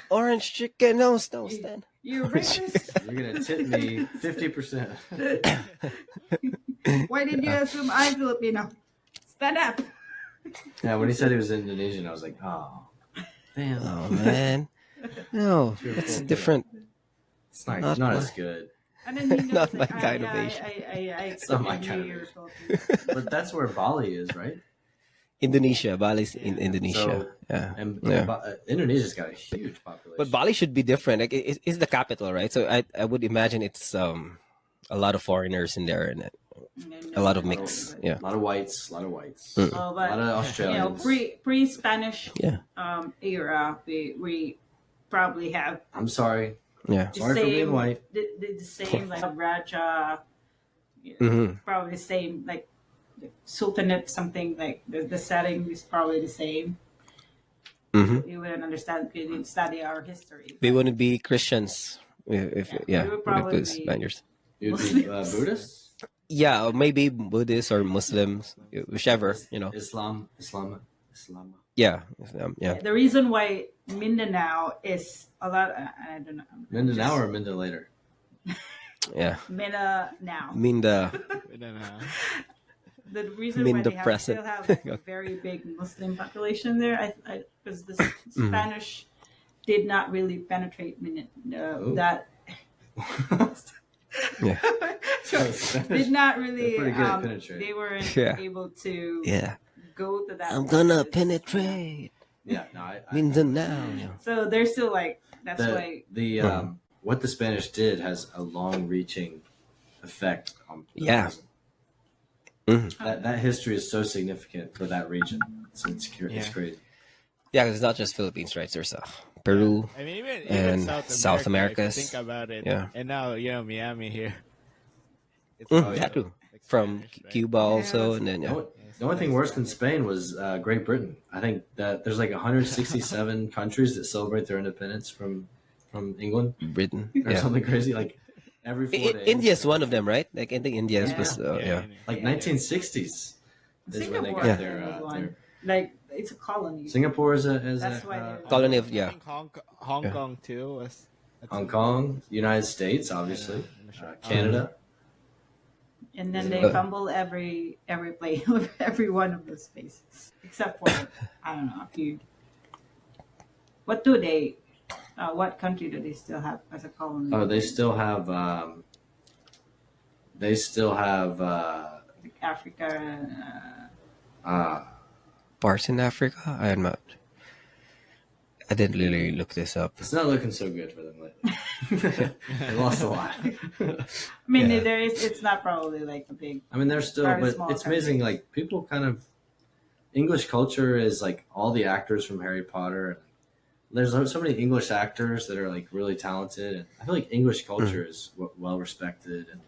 orange chicken. No, stand. You racist. You're gonna tip me 50%. Why did you assume I'm Filipino? Stand up. Yeah, when he said he was Indonesian, I was like, oh, damn. Oh man, no, it's different. It's not Not not my- as good. And then he Not knows, my like, kind of I Asian. I not my accepted kind you, of you're Asian. Filipino. But that's where Bali is, right? Indonesia. Bali's in Yeah. Indonesia. So, Yeah. and Yeah. Indonesia's got a huge But population. Bali should be different. Like it's the capital, right? So I would imagine it's a lot of foreigners in there and a lot No, of A lot mix. of, Yeah. a lot of whites, a lot of whites, Mm. oh, a lot but of you know, Australians. pre Spanish Yeah. era, we probably have I'm sorry. Yeah. the Sorry for being same white. the same like Raja, you know, Hmm. probably the same like the Sultanate, something like the setting is probably the same. Hmm. You wouldn't understand. You didn't study our history, We but wouldn't be Christians if yeah, we yeah, would we probably include be Spaniards. You'd be Muslims. Buddhists, Yeah, or maybe Buddhists or Muslims, whichever, Islam. Yeah. Yeah. The reason why Mindanao is a lot, I don't know, Mindanao or Minda later. Yeah. Mindanao. Minda. I don't know. The reason why Minda they present. still have a very big Muslim population there, because the Spanish did not really penetrate Oh. that Yeah. did not They're really. pretty good at penetrating. They weren't Yeah. able to Yeah. go to that. I'm gonna places, penetrate. Yeah, no, I Mindanao. Yeah. So they're still like that's the why. the what the Spanish did has a long-reaching effect on the Yeah. present. Mhm. That history is so significant for that region. It's Yeah. crazy. Yeah, 'cause it's not just Philippines, right? There's Peru. I mean, even and South America, Americas. if you think about it. Yeah. And now, Miami here. It's Mhm, also, that too. like, From Spanish, right? Cuba also, and then The yeah. only, the only thing worse than Spain was Great Britain. I think that there's like 167 countries that celebrate their independence from England Britain. or Yeah. something crazy. Like every 4 days. India's one of them, right? Like I think India is Yeah. was yeah. Like Yeah. 1960s is when they Singapore got Yeah. their, was one. their like it's a colony. Singapore is That's a why they're- Colony of I yeah. think Hong Yeah. Kong too was. Hong Kong, United States, obviously, I'm not sure. Canada. And then they Uh, fumble every play every one of those spaces except for I don't know a few. What do they? What country do they still have as a colony? Oh, they still have. They still have. Like Africa. Uh, Parts in Africa. I'm not. I didn't really look this up. it's not looking so good for them lately. They lost a lot. I mean, Yeah. there is. It's not probably like a big. I mean, they're still, Very but small it's amazing. countries. Like people kind of English culture is like all the actors from Harry Potter. There's so many English actors that are like really talented, and I feel like English culture is well respected, and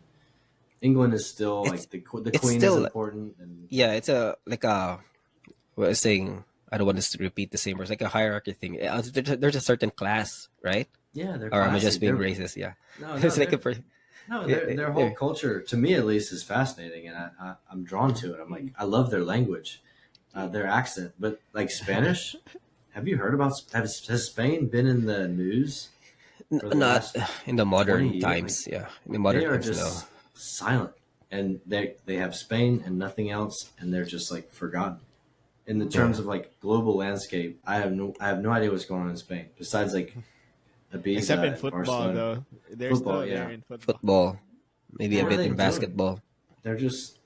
England is still It's- like the it's Queen still- is important, and Yeah, it's a like a. What I was saying. I don't want us to repeat the same words. Like a hierarchy thing. There's a certain class, right? yeah, they're. Or am I classy. just being They're- racist? Yeah. No, It's like they're- a. No, Yeah, their whole yeah. culture, to me at least, is fascinating, and I'm drawn to it. I'm like, I love their language, their accent. But like Spanish, have you heard about? Has Spain been in the news? For the Not last in the modern 20 years, times. Yeah, in the modern They are times, just no. silent, and they have Spain and nothing else, and they're just like forgotten. In the terms of like global landscape, I have no idea what's going on in Spain besides like a beat. Except in football, though. They're Football, still there yeah. in football. Football, maybe What a are bit they in doing? basketball. They're just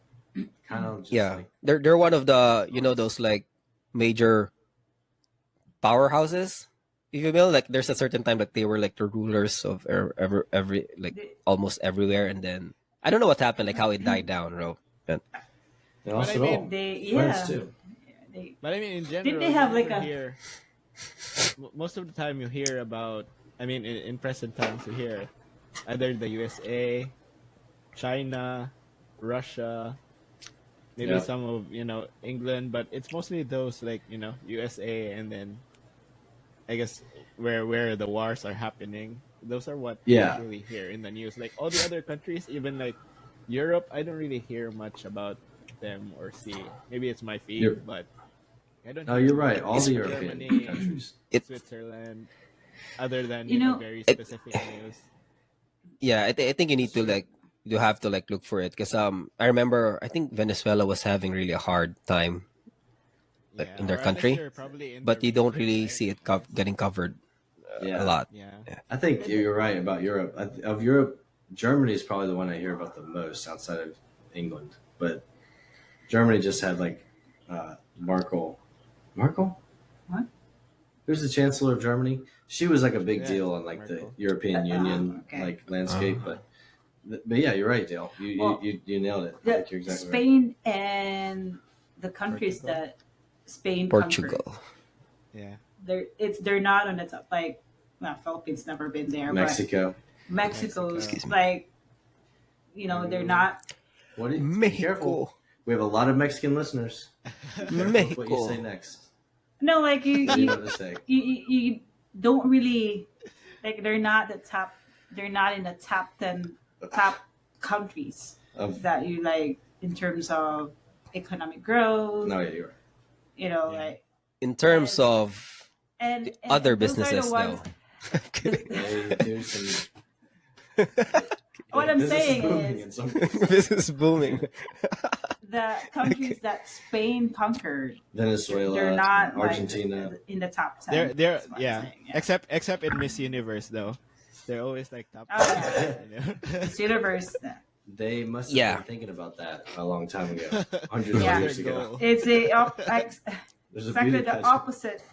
kind of just Yeah, like they're one of the those like major powerhouses. If you will, like there's a certain time that they were like the rulers of every like They- almost everywhere, and then I don't know what happened, like how it died down, bro. they lost I it mean, all. They France yeah. too. They, But I mean, in general, they have you like never a- hear. Most of the time, you hear about. I mean, in present times, you hear either the USA, China, Russia, maybe Yeah. some of England, but it's mostly those like USA, and then I guess where the wars are happening. Those are what Yeah. you really hear in the news. Like all the other countries, even like Europe, I don't really hear much about them or see. Maybe it's my feed, You're- but I don't. No, hear you're right. All the Germany, European countries. It Switzerland, other than You know, very it- specific news. yeah, I think you need to like you have to like look for it because I remember I think Venezuela was having really a hard time, like, in their or country, unless you're probably in but the you don't region, really right? see it getting covered Yeah. a lot. Yeah. I think you're right about Europe. Of Europe, Germany is probably the one I hear about the most outside of England. But Germany just had like Merkel. Merkel? What? Who's the chancellor of Germany? She was like a big Yeah, deal on like Merkel. the European Union Okay. like landscape, but yeah, you're right, Dale. Well, You nailed it. I The, think you're exactly right. Spain and the countries Portugal. that Spain conquered, Portugal. Yeah. they're not on the top. Like, well, Philippines never been there, Mexico. but Mexico's Mexico. like, they're not. What? Be careful. Mexico. We have a lot of Mexican listeners. Careful what you say next. No, like You know what to say. you don't really like. They're not the top. They're not in the top countries Of that you like in terms of economic growth. no, yeah, you're right. Yeah. Like In terms of and other those are the businesses, ones- though. I'm kidding. They do some. What I'm business saying booming is- in some Business is booming. the countries that Spain conquered, Venezuela, they're not Argentina. like, in the top 10. They're That's what I'm yeah. saying, Except in Miss Universe though. They're always like top. Oh, yeah. You know? This universe. They must have Yeah. been thinking about that a long time ago, hundreds Yeah. of years ago. It's There's a exactly beauty the pageant. opposite.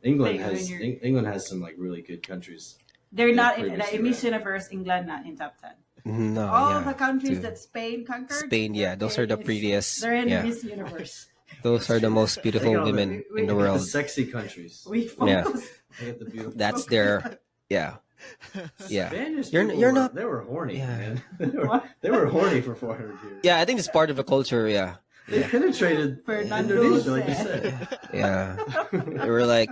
England thing has when you're- England has some like really good countries. They're Yeah, not in previously, the Miss right. Universe. England not in top 10. No, All yeah. the countries too. that Spain conquered. Spain, yeah, those are the prettiest. They're in Yeah, Miss Universe. those are the most beautiful Look at all the- women in the The world. sexy countries. We Yeah. focus. Look at the beautiful. That's their, yeah, yeah. Spanish You're- people you're were- not- They were horny, Yeah. man. What? They were horny for 400 years. Yeah, I think it's part of the culture. Yeah, They penetrated Fernando Indonesia, like you said. said. yeah. They were like,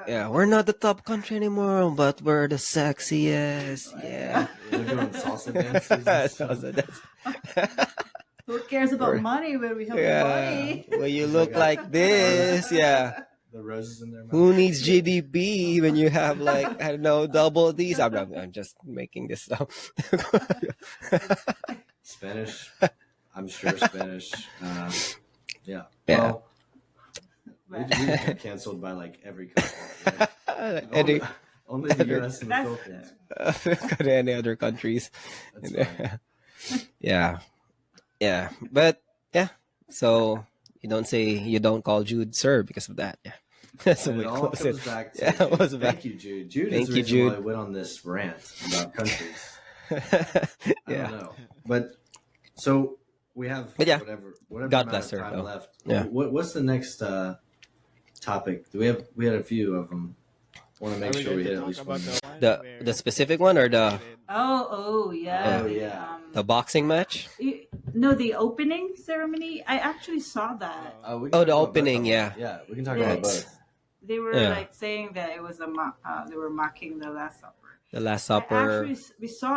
yeah, we're not the top country anymore, but we're the sexiest. Yeah. They're doing salsa dances. So that's- Who cares about money when we have yeah. money? When you look like this, yeah. The roses in their mouth. Who needs GDP when you have like I don't know double these? I'm just making this up. Spanish. I'm sure Spanish. Yeah. Yeah. Well, we got canceled by like every country. Right? Any, Only the US and the That's Philippines. any other countries? That's fine. Yeah, yeah, but yeah. So you don't call Jude sir because of that. Yeah, that's And we it all close comes it. back to Yeah, it was back. thank you, Jude. Jude Thank is the you, reason why Jude. I went on this rant about countries. I Yeah, don't know. But so we have But yeah, whatever God amount bless of her, time though. left. Yeah. What's the next topic? We had a few of them. Want to make Are we sure we going hit to at least talk one. about the one the where specific one or the Oh, yeah. Oh, yeah. the boxing match. No, the opening ceremony. I actually saw that. We can Oh, talk the about both opening, of them. yeah. Yeah, we can talk Yeah, about it's- both. They were Yeah. like saying that it was they were mocking the Last Supper. The Last I Supper. actually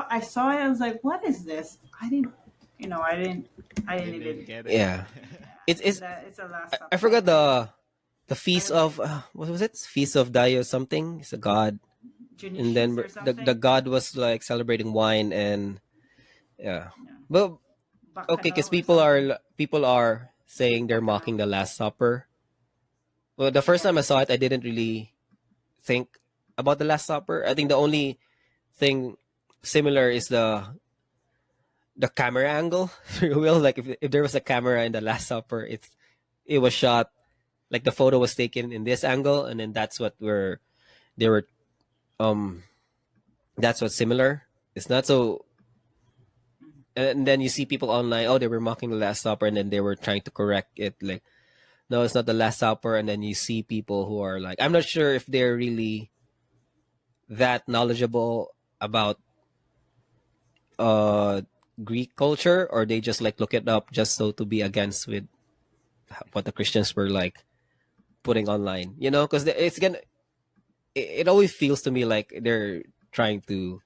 I saw it. I was like, what is this? I didn't didn't even get it. Yeah, it's that it's a Last Supper. I forgot the feast of what was it? Feast of Dio something. It's a god, and then Or the something. god was like celebrating wine and yeah. Yeah. But Bacchanal okay, because or people something. are saying they're mocking the Last Supper. Well, the first time I saw it, I didn't really think about the Last Supper. I think the only thing similar is the camera angle, if you will. Like if there was a camera in the Last Supper, it was shot like the photo was taken in this angle, and then that's what they were that's what's similar. It's not so. And then you see people online, oh, they were mocking the Last Supper, and then they were trying to correct it, like, no, it's not the Last Supper. And then you see people who are like, I'm not sure if they're really that knowledgeable about Greek culture, or they just like look it up just so to be against with what the Christians were like putting online, because it always feels to me like they're trying to,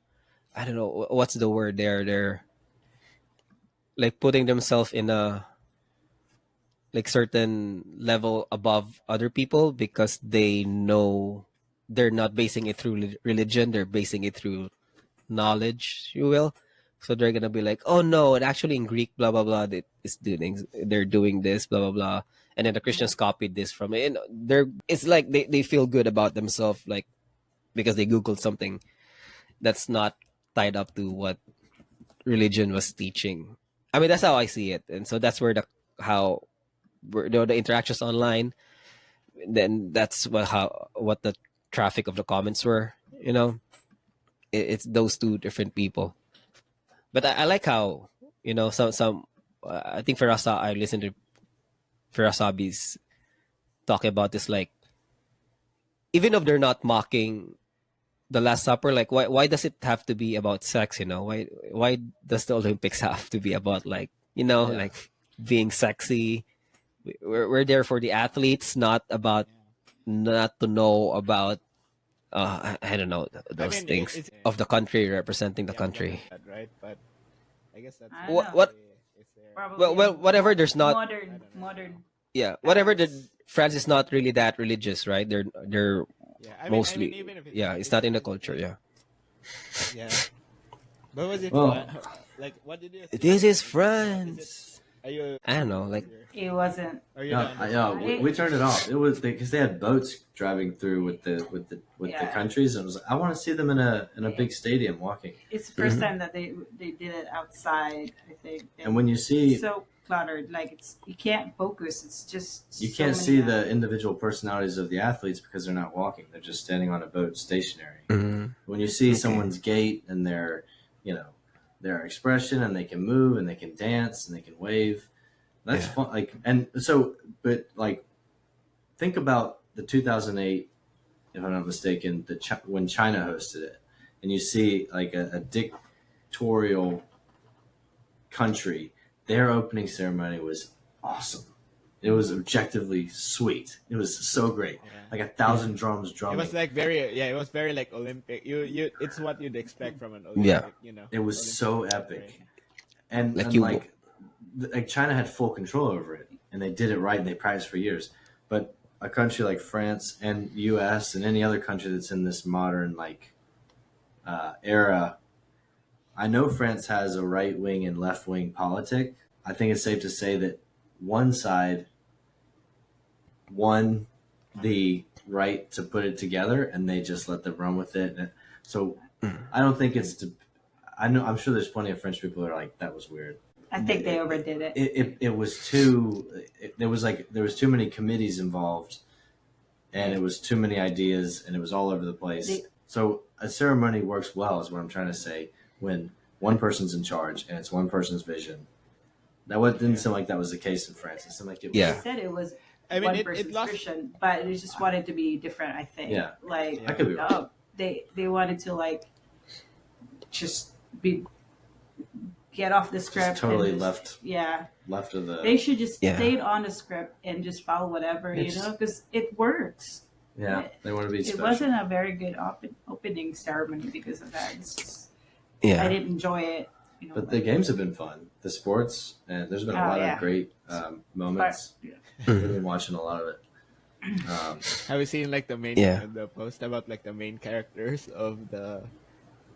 I don't know what's the word there. They're like putting themselves in a like certain level above other people because they know they're not basing it through religion, they're basing it through knowledge, you will. So they're gonna be like, oh no, and actually in Greek, blah blah blah, they're doing this, blah blah blah, and then the Christians copied this from it. And it's like they feel good about themselves, like because they googled something that's not tied up to what religion was teaching. I mean, that's how I see it, and so that's where how the interactions online, then that's what the traffic of the comments were. It's those two different people. But I like how some I think I listened to Firasabi's talking about this, like, even if they're not mocking the Last Supper, like, why does it have to be about sex? Why does the Olympics have to be about, like, Yeah. like being sexy? We're there for the athletes, not about, not to know about I don't know, I those mean, things it's of the country, representing the yeah, but country. that, right? But I guess that's I don't What know. what it's their Probably well, whatever. There's not, I modern don't know. modern yeah, whatever. The habits. France is not really that religious, right? They're Yeah, I mean, mostly, even if it's yeah, not, it's it's not in the it's culture. Yeah, yeah. But was it fun? Well, Like, what did you think this of the is Olympics? Now, is it? France. Are you? I don't know, like, It wasn't. Are you yeah, done? yeah. I We turned it off. It was because they had boats driving through with the Yeah. countries, and it was like, I want to see them in a big stadium walking. It's the 1st time that they did it outside, I think. And when you see, it's so cluttered, like you can't focus. It's just you so can't many see the athletes. individual personalities of the athletes because they're not walking; they're just standing on a boat stationary. mhm. When you see someone's gait and their expression, and they can move and they can dance and they can wave, that's Yeah. fun. Like, and so, but like, think about the 2008, if I'm not mistaken, when China hosted it, and you see like a dictatorial country, their opening ceremony was awesome. It was objectively sweet. It was so great. Yeah. Like 1,000 drums It drumming. was like very yeah. It was very like Olympic. It's what you'd expect from an Olympic. Yeah. It was Olympic so sport, epic. right? And Like and you, like China had full control over it, and they did it right, and they practiced for years. But a country like France and U.S. and any other country that's in this modern era, I know France has a right wing and left wing politic. I think it's safe to say that one side won the right to put it together, and they just let them run with it. And so I don't think I'm sure there's plenty of French people that are like, that was weird. I think they overdid it. It was too. There was too many committees involved, and it was too many ideas, and it was all over the place. So a ceremony works well, is what I'm trying to say. When one person's in charge and it's one person's vision, didn't seem like that was the case in France. It seemed like it was. Yeah. They said it was I mean, one it person's lost. vision, but they just wanted to be different. I think. Yeah. Like Yeah. I could be wrong. they wanted to like just get off the script. Just totally and left Yeah. of the. They should just Yeah. stayed on the script and just follow whatever, It's- because it works. Yeah, they want to be It special. wasn't a very good opening ceremony because of that. It's just, I yeah, didn't enjoy it. But the games have been fun. The sports, and there's been a lot of great moments. We've been watching a lot of it. Have you seen like the main Yeah. the post about like the main characters of the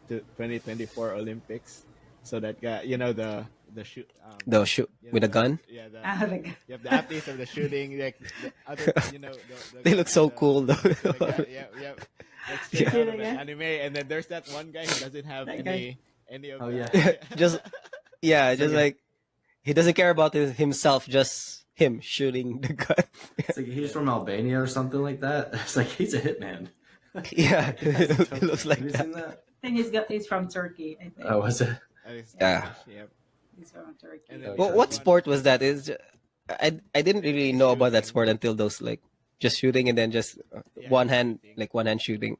2024 Olympics? So that guy, the shoot. the shoot with a gun. Yeah, you have the athletes of the shooting, like the other, They look so cool though. the guy, yeah, like straight out of an Yeah. anime, and then there's that one guy who doesn't have That any of Oh, the, yeah. just like he doesn't care about himself, just him shooting the gun. It's like he's from Albania or something like that. It's like he's a hitman. Yeah, it looks like Have you that. seen that? I think he's from Turkey. I think Oh, was it? Yeah. Yep. he's from Turkey. And then Well, there's what one- sport was that? I didn't really know about that sport until those, like, just shooting and then just Yeah, one hand shooting. one hand shooting.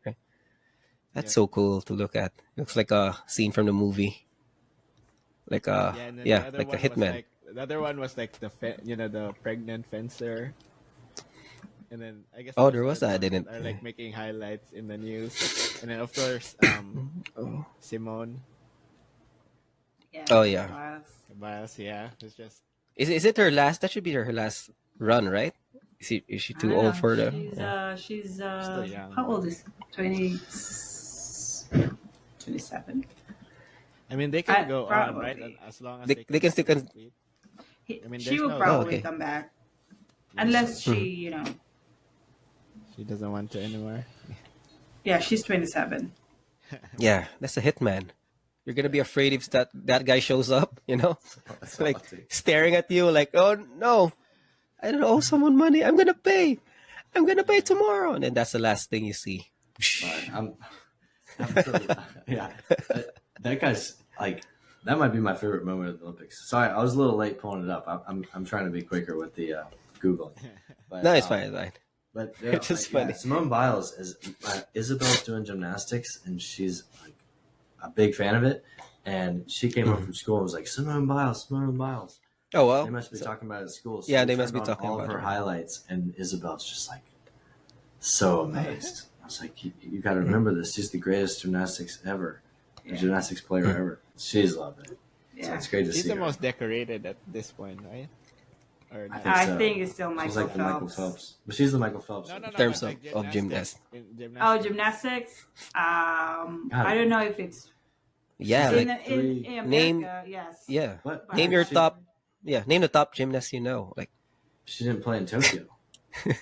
That's Yeah. so cool to look at. Looks like a scene from the movie. Like and then the other like a one was hitman. like the other one was like the pregnant fencer. And then I guess Oh, those there was are that. I the ones didn't. that are like making highlights in the news. And then of course, Oh. Simone Yeah. Oh, yeah. Biles, yeah, it's just Is it her last? That should be her last run, right? Is she too old for the? She's Still young. how old is 27? I mean they can I- go on, probably. right? As long as They can still compete. I mean, She there's will no- probably okay. come back unless Hmm. she, She doesn't want to anymore. yeah, she's 27. Yeah, that's a hitman. You're gonna be afraid if that guy shows up. That's Like hot, too. staring at you, like, oh no. I don't owe someone money. I'm gonna pay. I'm gonna pay tomorrow, and then that's the last thing you see. Sorry, I'm so, yeah. That guy's like, that might be my favorite moment of the Olympics. Sorry, I was a little late pulling it up. I'm trying to be quicker with the Googling, No, but it's fine. It's fine. but It's just yeah, funny. Simone Biles is Isabel's doing gymnastics, and she's like a big fan of it. And she came home from school and was like, Simone Biles, Simone Biles. Oh They well. must be talking about it at school. So Yeah, we they must turned be on talking all of about her her. highlights, and Isabel's just like so amazed. I was like, you got to remember this. She's the greatest gymnastics ever, Yeah. gymnastics player ever. She's loving it. So Yeah. it's great to She's see the her. most decorated at this point, right? Or I not? think I so. think it's still She's Michael like the Michael Phelps. Phelps, but she's the Michael Phelps. No, no, In no. terms But like of gymnast. In Oh, gymnastics. gymnastics. God, I don't know if it's Yeah, She's in like in name. America. Yes. Yeah, What? But name I'm your not She, sure. top. Yeah, name the top gymnasts you know. Like she didn't play in Tokyo.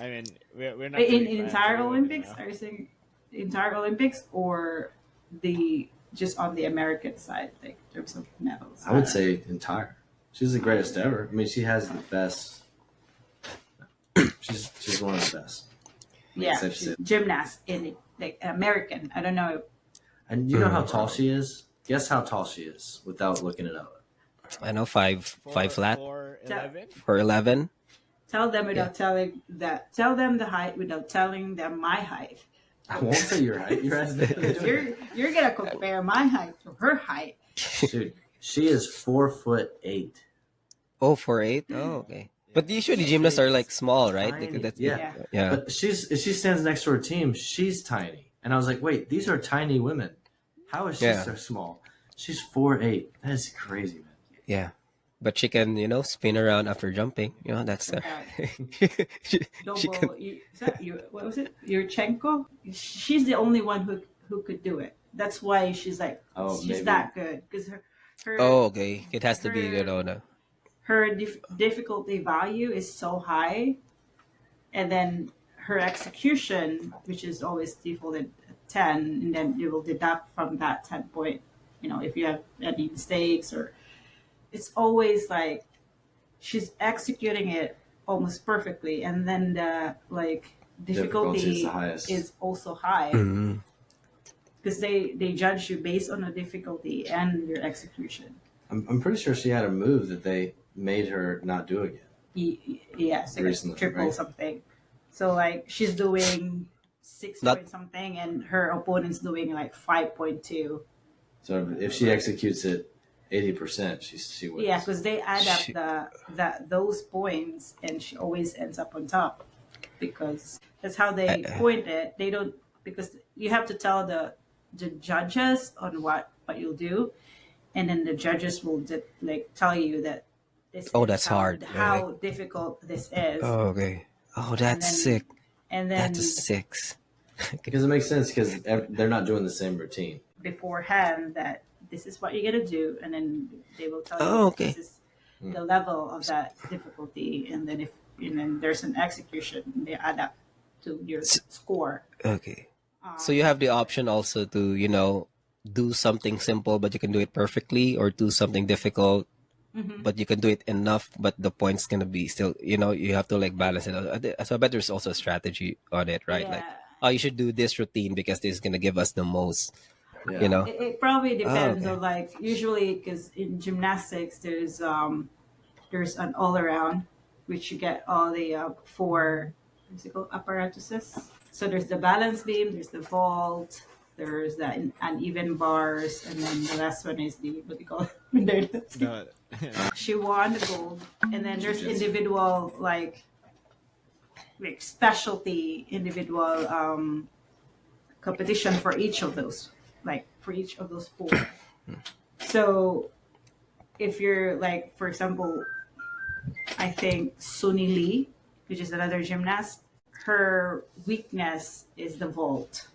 I mean, we're not In really fans, so entire we wouldn't Olympics, know. are you saying entire Olympics or the just on the American side, like in terms of medals? I would say entire. She's the greatest ever. I mean, she has the best. She's one of the best. Yeah, Safe to she's say. gymnast in like American. I don't know. And you know how tall she is? Guess how tall she is without looking it up. I know five flat 4'11". for 11. Tell them Yeah. without telling that. Tell them the height without telling them my height. I won't say your height. Your height's Because you're gonna compare my height to her height. Dude, she is 4'8". Oh, 4'8". Oh, okay. But usually gymnasts are like small, right? Tiny. Because that's Yeah. yeah. But if she stands next to her team, she's tiny. And I was like, wait, these are tiny women. How is she Yeah. so small? She's 4'8". That is crazy, man. Yeah. But she can, spin around after jumping. That's she can. Is that you? What was it? Yurchenko. She's the only one who could do it. That's why she's like she's maybe. that good because her Oh, okay. It has to be, her- her difficulty value is so high, and then her execution, which is always defaulted at 10, and then you will deduct from that 10 point. If you have any mistakes or it's always like she's executing it almost perfectly, and then the Difficulty is difficulty the highest. is also high Mhm. because they judge you based on the difficulty and your execution. I'm pretty sure she had a move that they made her not do again. Yes, like Recently, triple right? something. So like she's doing six Not- point something, and her opponent's doing like 5.2. So if she executes it 80%, she wins. Yeah, because they add up Shit. those points, and she always ends up on top because that's how they point it. They don't because you have to tell the judges on what you'll do, and then the judges will tell you that this Oh, is that's hard. how difficult this is, Oh, okay. Oh, that's then- sick. and then That's a 6. Because it makes sense because they're not doing the same routine. beforehand that this is what you're gonna do, and then they will tell you Oh, okay. this is the level of that difficulty, and then there's an execution, they add up to your score. Okay. So you have the option also to, do something simple, but you can do it perfectly, or do something difficult, but you can do it enough, but the point's gonna be still, you have to like balance it out. So I bet there's also a strategy on it, right? Like, Yeah. you should do this routine because this is gonna give us the most, Yeah. It probably depends okay. on usually because in gymnastics there's an all around which you get all the four physical apparatuses. So there's the balance beam, there's the vault, there's the uneven bars, and then the last one is the what do you call it? No, She won the gold, and then there's individual like specialty individual competition for each of those four. So if you're for example, I think Suni Lee, which is another gymnast, her weakness is the vault.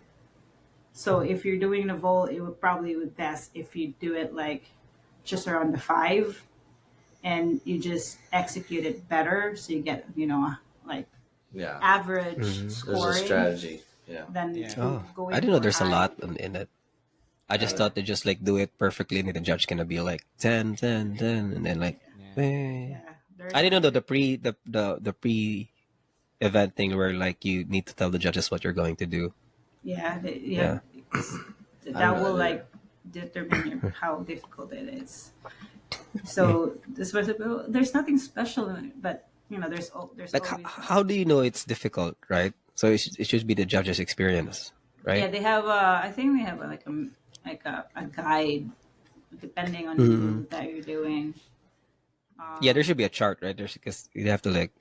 So if you're doing the vault, it would probably be best if you do it just around the 5, and you just execute it better, so you get Yeah. average There's a scoring. strategy. Yeah. Than Yeah. Oh, going I didn't know for there's a high. lot in it. I just thought they just do it perfectly, and then the judge gonna be like 10, 10, 10, and then Yeah. eh. Yeah, There's I didn't know like the pre event thing where like you need to tell the judges what you're going to do. yeah, yeah, Yeah. because I didn't that know will that either. like determine how difficult it is. So this was there's nothing special in it, but there's Like always how do you know it's difficult, right? So it should be the judge's experience, yeah, right? they have I think they have like a guide depending on Mm. who that you're doing. Yeah, there should be a chart, right? There's because you have to like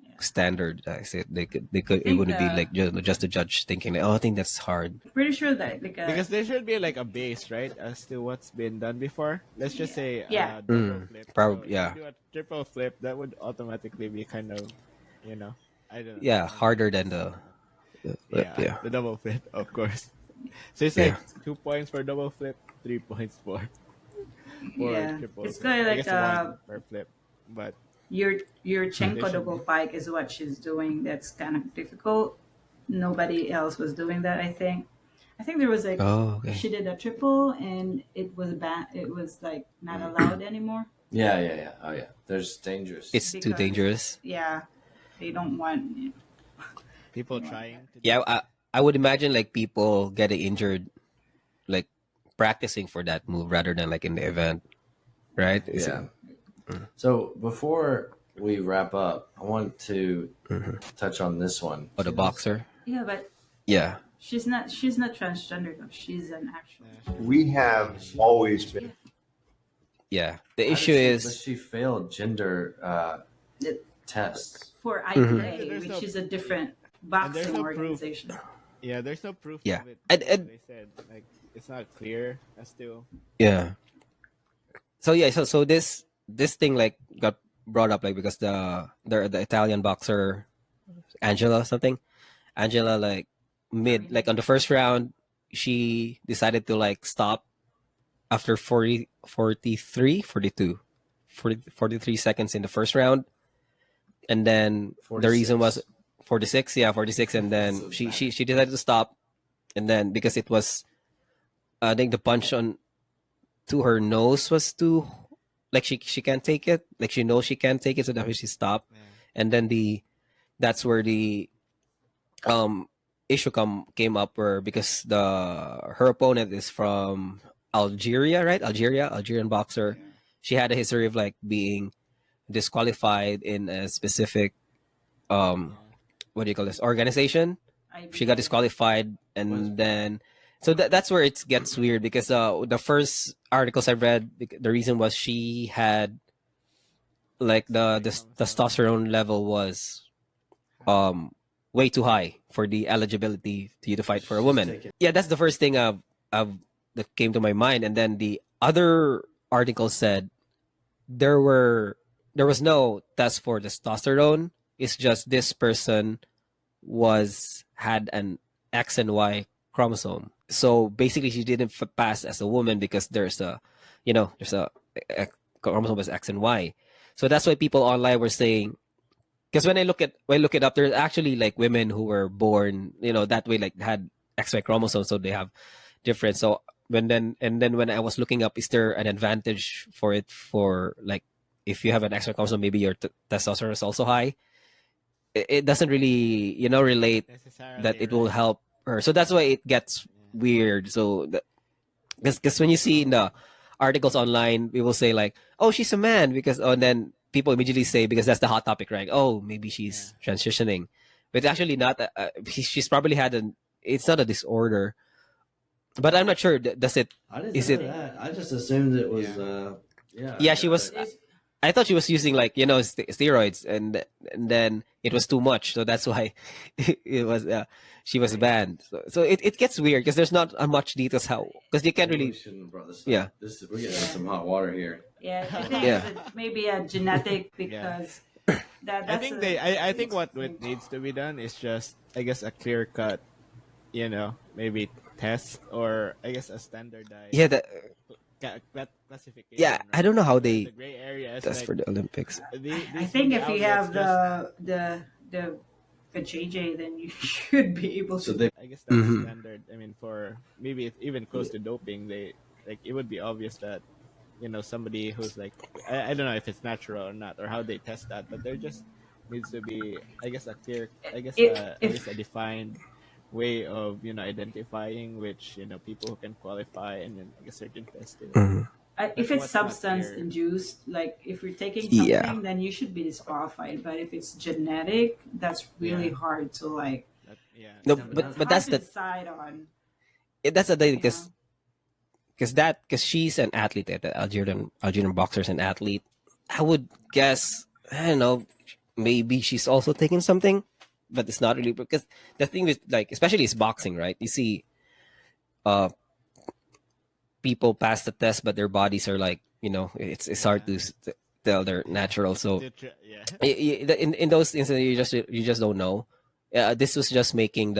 Yeah. standardize it. They I could it think wouldn't be like just the judge thinking like, oh, I think that's hard. pretty sure that like Because there should be like a base, right, as to what's been done before. Let's just say yeah, double flip. So Probably, if you yeah, do a triple flip, that would automatically be kind of, you know, I don't know. yeah, I don't think harder than it's the flip. yeah Yeah, the double flip, of course. So it's yeah, like 2 points for double flip, 3 points for yeah. triple It's flip. kind of I like guess one per flip, but your there Chenko should double be. pike is what she's doing. That's kind of difficult. Nobody else was doing that. I think. I think there was like oh, okay. she did a triple and it was bad. It was like not allowed anymore Yeah, yeah, yeah. Oh yeah. There's dangerous. It's too because dangerous. yeah, they don't want. People They want trying to do Yeah, it. I would imagine like people getting injured like practicing for that move rather than like in the event, right? Is it? Yeah. So before we wrap up, I want to touch on this one. Or the See this? boxer? yeah, but Yeah, she's not transgender though. She's an actual. We have always been. yeah. The How issue did but is she failed gender It- tests. for Mhm. IPA, There's which no- is a different And there's boxing no proof. organization. Yeah, there's no proof yeah, of it. and They said like it's not clear as to. yeah. So yeah, so this thing like got brought up like because the Italian boxer Angela something Angela like mid like on the first round she decided to like stop after 40 43 42 40 43 seconds in the first round, and then the reason was 46, yeah, 46, and then So she decided to stop, and then because it was I think the punch on to her nose was too like she can't take it, like she knows she can't take it, so that's why she stopped. Yeah. And then that's where the issue came up where because the her opponent is from Algeria, right? Algerian boxer. She had a history of like being disqualified in a specific what do you call this organization. She got IPA. disqualified, and then so that's where it gets weird because the first articles I read, the reason was she had like the testosterone level was way too high for the eligibility to you to fight for a woman. Yeah, that's the first thing I've that came to my mind, and then the other article said there was no test for testosterone. It's just this person had an X and Y chromosome. So basically, she didn't pass as a woman because there's a chromosome as X and Y. So that's why people online were saying, because when I look it up, there's actually like women who were born, that way, like had XY chromosomes, so they have different. So then when I was looking up, is there an advantage for it for like if you have an XY chromosome, maybe your testosterone is also high? It doesn't really relate Necessarily, that it will right? help her. So that's why it gets weird. So because when you see in the articles online, we will say like, "Oh, she's a man," because and then people immediately say because that's the hot topic, right? Oh, maybe she's transitioning, but it's actually not. She's probably had an. It's not a disorder, but I'm not sure. Does it? I didn't Is know it? that. I just assumed it was Yeah. Yeah, she was. It's- I thought she was using like steroids, and then it was too much, so that's why it was she was banned. So it gets weird because there's not much details how because you can't Maybe we really shouldn't have brought this up. yeah We're getting into some hot water here. Yeah, I think Yeah. it's maybe a genetic because that's I think I think what needs to be done is just I guess a clear cut, maybe test or I guess a standardized yeah that classification. yeah I don't know how they the gray area is test like for the Olympics. I think if you have the JJ, then you should be able So to. they I guess that's Mhm. standard. I mean, for maybe it's even close to doping, they like it would be obvious that somebody who's like, I don't know if it's natural or not, or how they test that, but there just needs to be, I guess, a clear, I guess, at If least a defined way of identifying which people who can qualify, and then like a certain test to it. Mhm. But if it's what's not substance clear, induced, like if you're taking Yeah. something, then you should be disqualified. But if it's genetic, that's really yeah, hard to like. yeah, No, Yeah, but but It's but hard that's to the decide on. that's the thing, Yeah. because she's an athlete, the Algerian boxer's an athlete. I would guess, I don't know, maybe she's also taking something, but it's not really, because the thing with, like, especially it's boxing, right? You see, uh, people pass the test, but their bodies are like, it's hard yeah, to tell they're yeah, natural. So yeah, in those instances, you just don't know. This was just making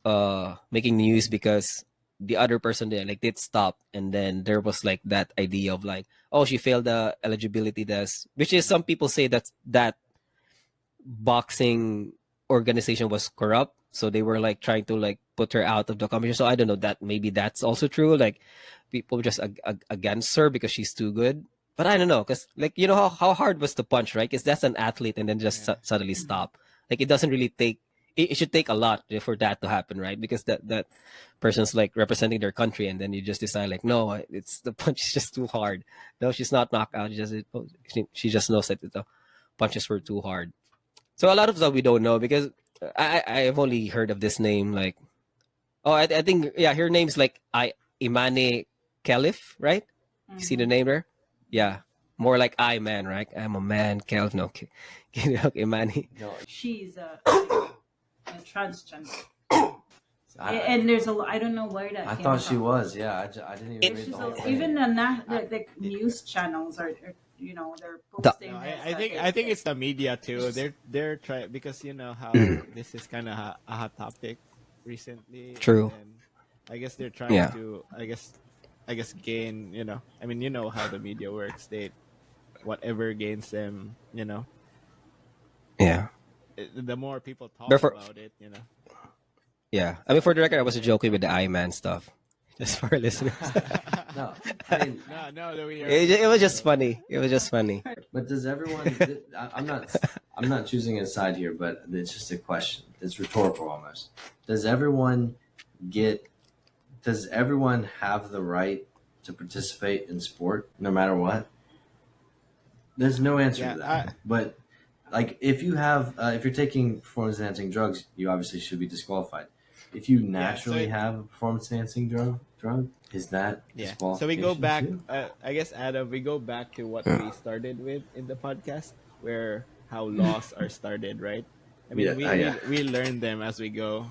news because the other person there like did stop, and then there was like that idea of like, oh, she failed the eligibility test, which is, some people say that boxing organization was corrupt, so they were like trying to like put her out of the competition. So I don't know, that maybe that's also true, like people just against her because she's too good. But I don't know, because like, how hard was the punch, right? Because that's an athlete, and then just yeah, suddenly Mhm. stop. Like, it doesn't really take, it should take a lot for that to happen, right? Because that person's like representing their country, and then you just decide like, no, it's the punch is just too hard. No, she's not knocked out, she just knows that the punches were too hard. So a lot of stuff we don't know, because I've only heard of this name, like, oh, I think, yeah, her name's like Imane Caliph, right? You see the Mhm. name there? Yeah. Yeah, more like I man, right? I'm a man, Caliph. No, okay, Imane. no, She's a transgender. I, And there's I don't know where that I came thought she from. was. Yeah, I didn't even It, It's read the just whole even thing. the news channels are they're the no, posting I, this I that think I think it it's the media too. They're trying, because how mm, this is kind of a hot topic recently, and true. then I guess they're trying Yeah, to, I guess gain, I mean, how the media works. They, whatever gains them, yeah. the more people talk But for about it. yeah, I mean, for the record, I was joking with the I man stuff, just for our listeners. No, I mean, No, no, that we are It was listeners. just So funny. It was just funny. but does everyone? I'm not choosing a side here, but it's just a question. It's rhetorical almost. Does everyone get? Does everyone have the right to participate in sport, no matter what? There's no answer yeah, to that. But like, if you're taking performance enhancing drugs, you obviously should be disqualified. If you yeah. naturally have a performance enhancing drug, is that Yeah. So we go disqualification back. too? I guess, Adam, we go back to what we started with in the podcast, where how laws are started, right? I mean, Yeah, we yeah. we we learn them as we go.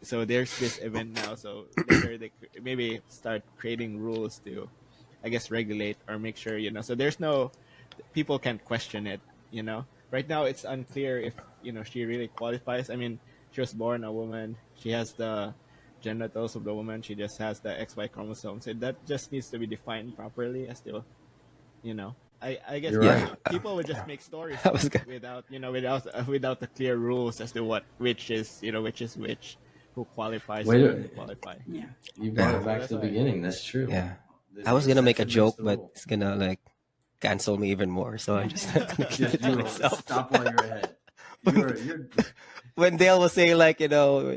So there's this event now. So later they maybe start creating rules to, I guess, regulate or make sure. So there's no, people can't question it. Right now it's unclear if she really qualifies. I mean, she was born a woman. She has the genitals of the woman. She just has the XY chromosome. So that just needs to be defined properly as to, I guess You're Yeah, right. people would just make stories I up was good. without without the clear rules as to which is which, who qualifies Wait, and doesn't qualify. Yeah. you brought it Yeah, So back to that's the why. beginning. That's true. yeah. I The was gonna make a exception makes joke, the but rule. it's gonna like cancel me even more. So I'm just gonna keep Just it to you will myself. stop while you're ahead. You're When Dale was saying like, I know,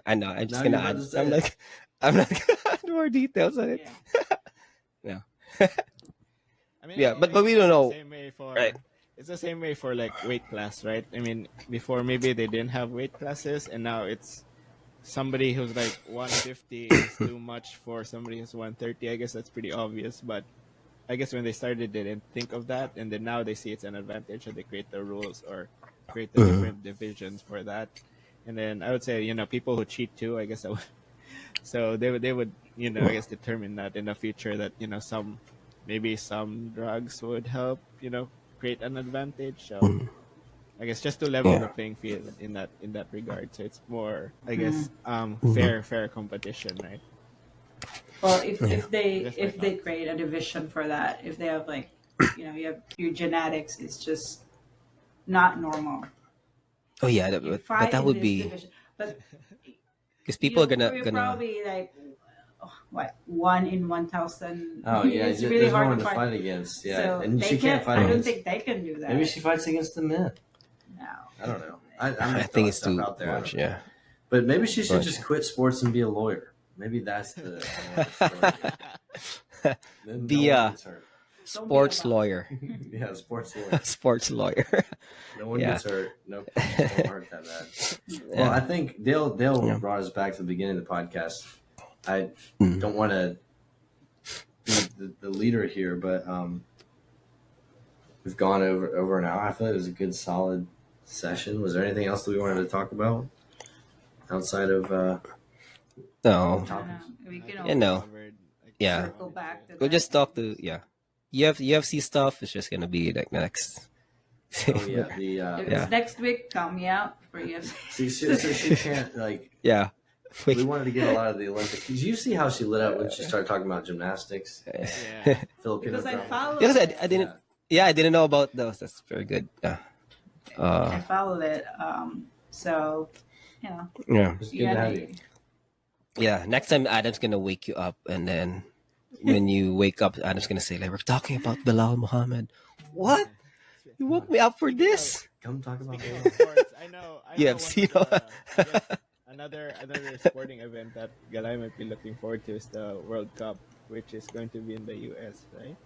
I know. I'm just now gonna you're about to add. say I'm it. like, I'm not gonna add more details on it. Yeah. Yeah, I mean, yeah, but we it's don't the know, same way right? for it's the same way for like weight class, right? I mean, before maybe they didn't have weight classes, and now it's somebody who's like 150 is too much for somebody who's 130. I guess that's pretty obvious, but I guess when they started, they didn't think of that, and then now they see it's an advantage, so they create the rules or create the Mhm. different divisions for that. And then I would say, people who cheat too. I guess so they would I guess determine that in the future that maybe some drugs would help create an advantage. So Mhm. I guess just to level the Yeah. playing field in that regard, so it's more, I Mm. guess, Mhm. fair competition, right? Well, Yeah. Just my if they thoughts. create a division for that, if they have like, you have your genetics is just not normal. Oh yeah, You but fight that in would this be division, but because people are gonna you're gonna probably like what 1 in 1,000. Oh yeah, It's really there's no hard one to to fight. fight against. Yeah, So and they she can't fight I don't against. think they can do that. Maybe she fights against the men. No. I don't know. I'm I just think throwing it's stuff too out there. I much. don't know. Yeah. But maybe she should Much. just quit sports and be a lawyer. Maybe that's the story. Then Be no one a gets hurt. sports Don't be a lawyer. Yeah, sports lawyer. Sports lawyer. No one Yeah. gets hurt. No punches don't hurt that bad. Well, Yeah. I think Dale Yeah. brought us back to the beginning of the podcast. I Mm. don't want to be the leader here, but we've gone over an hour. I feel like it was a good, solid session. Was there anything else that we wanted to talk about outside of No. I don't know. We can You always know. Covered, like, Yeah. circle back to We'll that. just talk to UFC stuff is just gonna be like next. oh yeah the If Yeah. it's next week, count me out for you. see she can't like. Yeah. We wanted to get a lot of the Olympics. Did you see how she lit up when she started talking about gymnastics? Yeah. Filipino Because I drama. followed Because it. I didn't. Yeah, I didn't know about those. That's very good. Yeah. I followed it. So, you know, Yeah. It's you good to gotta- have you. Yeah. Next time, Adam's gonna wake you up, and then when you wake up, Adam's gonna say, "Like we're talking about Bilal Muhammad." What? You woke me up for this? Come talk about Speaking that. of sports, I know UFC. one of the- yes, another sporting event that Galay might be looking forward to is the World Cup, which is going to be in the US, right?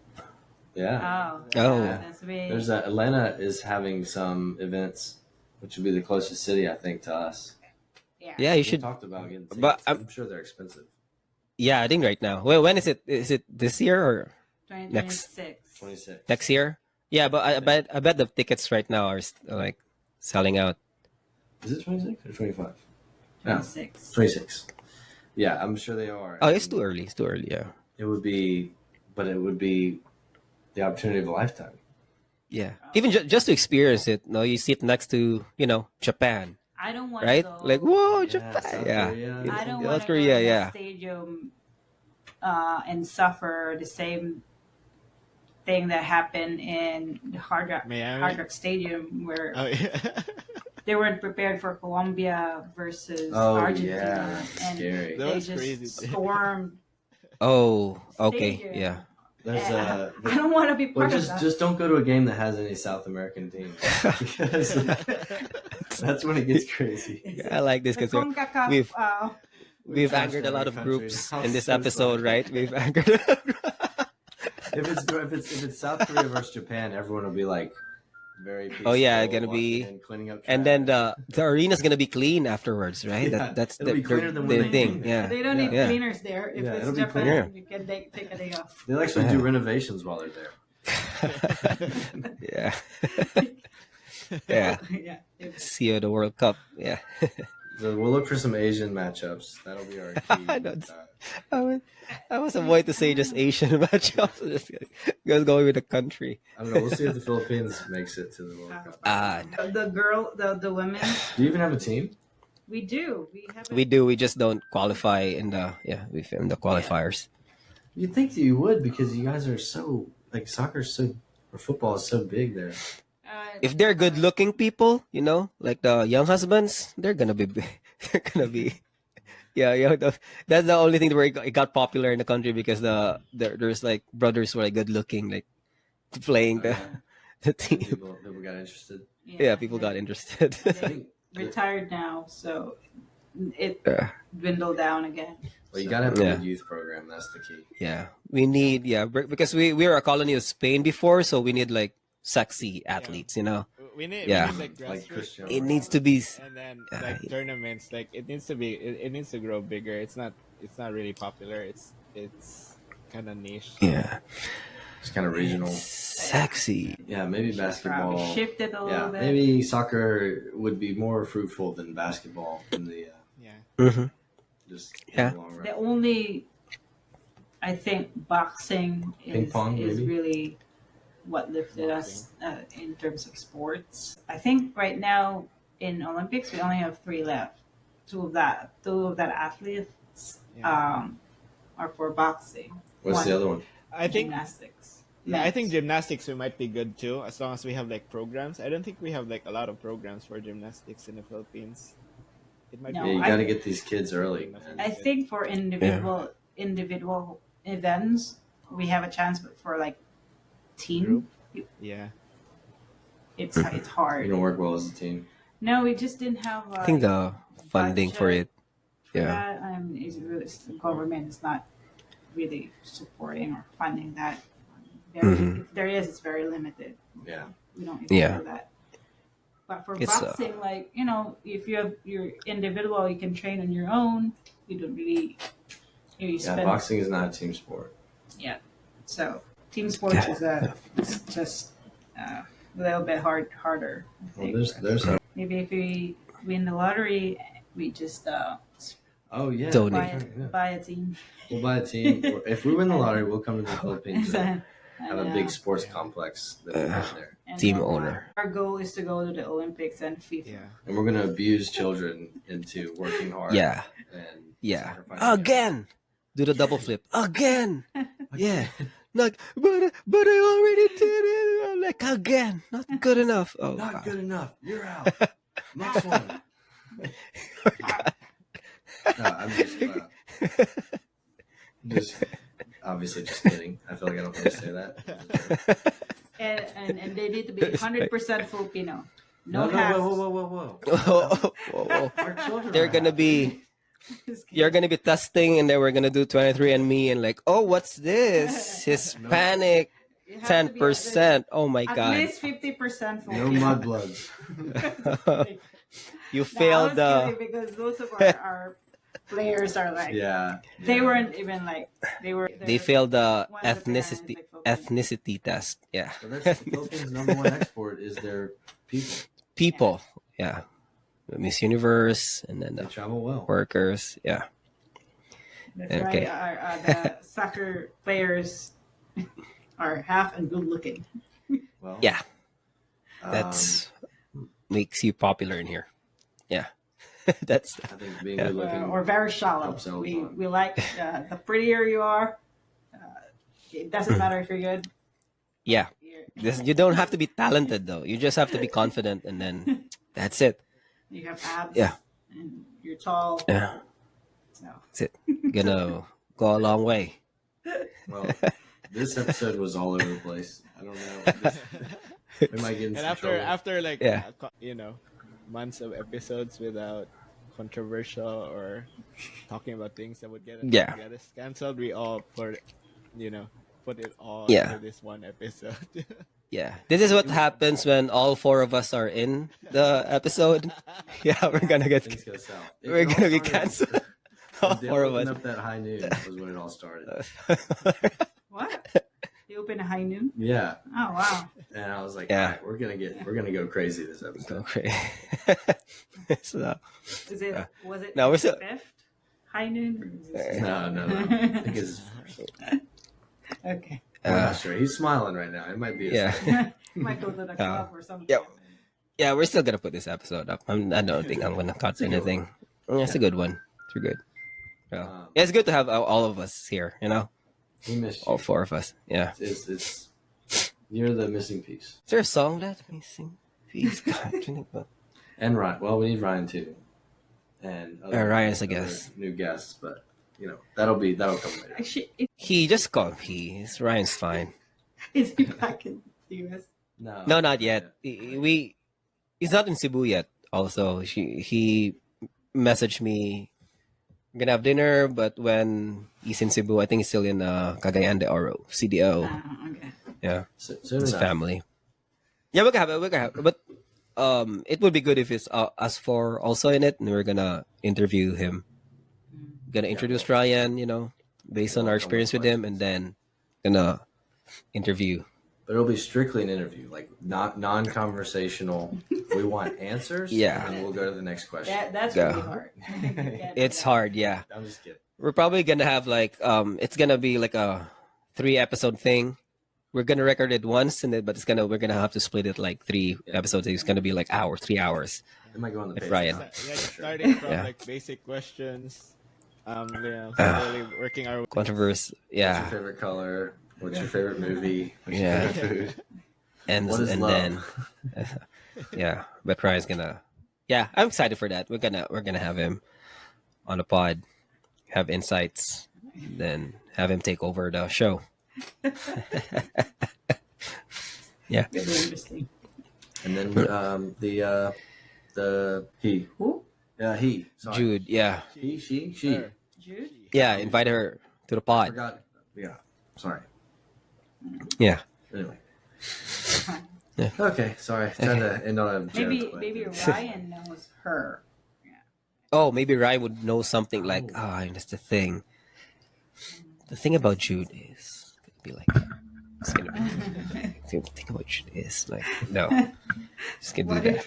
Yeah. Oh. That's me. There's Atlanta is having some events, which would be the closest city, I think, to us. Yeah, you We should. talked about getting tickets. But I'm sure they're expensive. Yeah, I think right now. Well, when is it? Is it this year or 2026. 26. next year? Yeah, but I bet the tickets right now are like selling out. Is it 26 or 25? No, 26. 26. Yeah, I'm sure they are. Oh, it's too early. It's too early. Yeah. It would be the opportunity of a lifetime. Yeah. Even just to experience it. No, you sit next to Japan, I don't want right? to go. Like whoa, Yeah, Japan. South Yeah. Korea. I don't North want to go Korea. to the Yeah. stadium and suffer the same thing that happened in the Miami? Hard Rock Stadium where Oh yeah. they weren't prepared for Colombia versus Oh, Argentina, yeah, that's and scary. That they was just crazy. stormed. Oh, okay. Stadium. Yeah. There's And I don't want to be well, part of that. just don't go to a game that has any South American teams because that's when it gets crazy. Yeah, I like this The because CONCACAF, we've- we've trashed angered a lot every of country. groups How in this so episode, sorry. right? We've angered. If it's South Korea versus Japan, everyone will be like very peaceful. Oh, yeah, gonna walking be- in, cleaning up, And then trash. the arena's gonna be clean afterwards, right? Yeah, That's it'll be cleaner than when the they thing. came. Yeah. they don't need Yeah. cleaners there. If Yeah, it's it'll be Japan, cleaner. you can take a day off. They'll actually do renovations while they're there. Yeah. Yeah. Yeah. It's- See you at the World Cup. Yeah. So we'll look for some Asian matchups. That'll be our key. That's- I was avoid to say just Asian matchups. Just going with the country. I don't know. We'll see if the Philippines makes it to the World Cup. The women, Do you even have a team? we do. We have. We do. We just don't qualify in the we in the qualifiers. You'd think that you would because you guys are so like soccer's so or football is so big there. If they're good-looking people, like the young husbands, they're gonna be. They're gonna be. Yeah. That's the only thing where it got popular in the country because there's like brothers who are like good-looking, like playing the the team. People got interested. Yeah, people got interested. They retired now, so it Yeah. dwindled down again. Well, you gotta have a Yeah. good youth program. That's the key. Yeah, we need because we were a colony of Spain before, so we need like sexy athletes. We need Yeah. like Like grassroots Cristiano It needs to be. and then Yeah. like tournaments. Like it needs to be. It needs to grow bigger. It's not really popular. It's kind of niche. Yeah, It's kind of regional. sexy. Yeah, maybe basketball. Probably shifted a Yeah, little bit. maybe soccer would be more fruitful than basketball in the Yeah. Mm-hmm. just Yeah. in the long run. The only, I think, boxing Ping is pong, maybe? really what lifted us in terms of sports. I think right now in Olympics we only have 3 left. Two of that athletes Yeah. are for boxing. What's the other one? I think. Gymnastics. Yeah, I think gymnastics we might be good too, as long as we have like programs. I don't think we have like a lot of programs for gymnastics in the Philippines. It might No, Yeah, you I- got to get these kids early. Man. I think for individual individual events, we have a chance, but for like team, Group. Yeah. it's hard. You don't work well as a team. No, we just didn't have. I think the funding for budget it. for Yeah. that. The government is not really supporting or funding that. If there is, it's very limited. Yeah. We don't even Yeah. do that. But for It's, boxing, like, if you're individual, you can train on your own. You don't really, you Yeah, spend. boxing is not a team sport. Yeah. So team sports is just a little bit harder. I Well, think. there's a, Maybe if we win the lottery, we just oh yeah, Donate. buy a team. We'll buy a team. If we win the lottery, we'll come to the Philippines and have a big And, sports complex that we have there, Team our- owner. Our goal is to go to the Olympics and FIFA. Yeah. and we're gonna abuse children into working hard. Yeah. And Yeah. sacrificing- Again. Do the double flip. Again. Yeah. Like, but I already did it. I'm like, again. Not good enough. Oh, Not God. good enough. You're out. Next one. No, I'm just obviously just kidding. I feel like I don't need to say that. And they need to be 100% Filipino. No, No, half. whoa. Whoa. Our children They're are gonna happy. be. Just kidding. You're gonna be testing, and then we're gonna do 23andMe, and like, oh, what's this? Hispanic, You have to be 10%. Oh my At God. least 50% No Filipino. mudbloods. You No, failed I was the. kidding because most of our players are like, Yeah. they weren't even like, They failed the one of the parents is, ethnicity like, Filipino. ethnicity test. Yeah. So that's the Philippines' number one export is their people. People. Yeah. The Miss Universe, and then They the travel well. workers. Yeah. That's Okay. why the soccer players are half and good looking. Well, Yeah. um, That's makes you popular in here. Yeah. That's I think being Yeah. good looking. Or very shallow. Helps out We, a lot. we like the prettier you are. It doesn't matter if you're good. yeah. You're- You don't have to be talented though. You just have to be confident, and then that's it. You have abs. Yeah. And you're tall. Yeah. So. That's it. Gonna go a long way. Well, this episode was all over the place. I don't know. We might get in And some trouble. after like Yeah. months of episodes without controversial or talking about things that would get us canceled, we all put it all Yeah. into this one episode. Yeah. This is what happens when all four of us are in the episode. Yeah, we're gonna get Things go south. It we're all gonna be started- canceled. All When they four of opened us. up that high noon was when it all started. What? You open a high noon? Yeah, Oh, wow. and I was like, Yeah. all right, we're gonna go crazy this episode. Okay. So, Was it No, we're still- fifth? High noon? Or is this- No. I think it's Okay. we're not sure. He's smiling right now. It might be. yeah. Might go to the club or something. Yeah. Yeah, we're still gonna put this episode up. I don't think I'm gonna cut anything. It's a good one. It's good. Yeah. Yeah, it's good to have all of us here. He missed All you. four of us. Yeah. It's you're the missing piece. Is there a song that missing piece? God, And Ryan. Well, we need Ryan too. And Ryan's, I other guess. new guests, but that'll come later. Actually, he just called he. Ryan's fine. is he back in the US? No, not yet. He's not in Cebu yet. Also, he messaged me. We're gonna have dinner, but when he's in Cebu, I think he's still in Cagayan de Oro, CDO. Okay. Yeah, Soon his enough. family. Yeah, we're gonna have it, but it would be good if it's us four also in it, and we're gonna interview him. Gonna introduce Ryan, based on our experience with him, and then gonna interview. But it'll be strictly an interview, like not non-conversational. We want answers. Yeah. And then we'll go to the next question. That's Go. really hard. It's hard, yeah. I'm just kidding. We're probably gonna have it's gonna be like a 3-episode thing. We're gonna record it once, but we're gonna have to split it like 3 episodes. It's gonna be like 3 hours. It might go on the With page. Ryan. Starting from Yeah. like basic questions, slowly working our way. Controversy, What's your yeah, favorite color? What's your favorite movie? What's Yeah. your favorite food? and What is and love? then yeah. But Ryan's gonna, yeah, I'm excited for that. We're gonna have him on the pod, have insights. then have him take over the show. Yeah. It'll be interesting. And then the he. Who? Yeah, he. Sorry. Jude, yeah. He, she. Her. Jude? Yeah, invite her to the I pod. forgot. Yeah. Sorry. Yeah. Anyway. Yeah. Okay. Sorry. Trying to end on a joke. Maybe Ryan knows her. Oh, maybe Ryan would know something like, that's the thing. The thing about Jude is gonna be like, it's gonna be. The thing about Jude is like, no, just gonna What do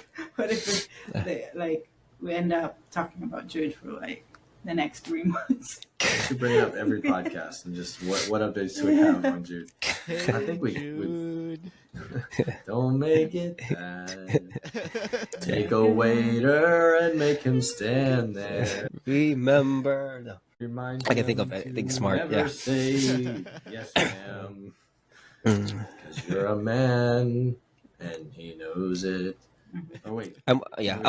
that. if like we end up talking about Jude for like the next 3 months? We should bring it up every podcast and just what updates do we have on Jude? I think we Jude. don't make it bad. Take a waiter and make him stand there. Remember, no. Remind I can think him of anything to smart, Never yeah. say yes, ma'am. Mm. Because you're a man and he knows it. Oh wait. I'm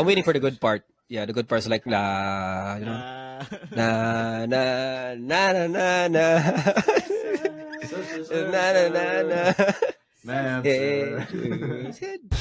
waiting for the good part. Yeah, the good part's like la, you know, na na na na na na na na na na. Ma'am, Hey, sir. Jude.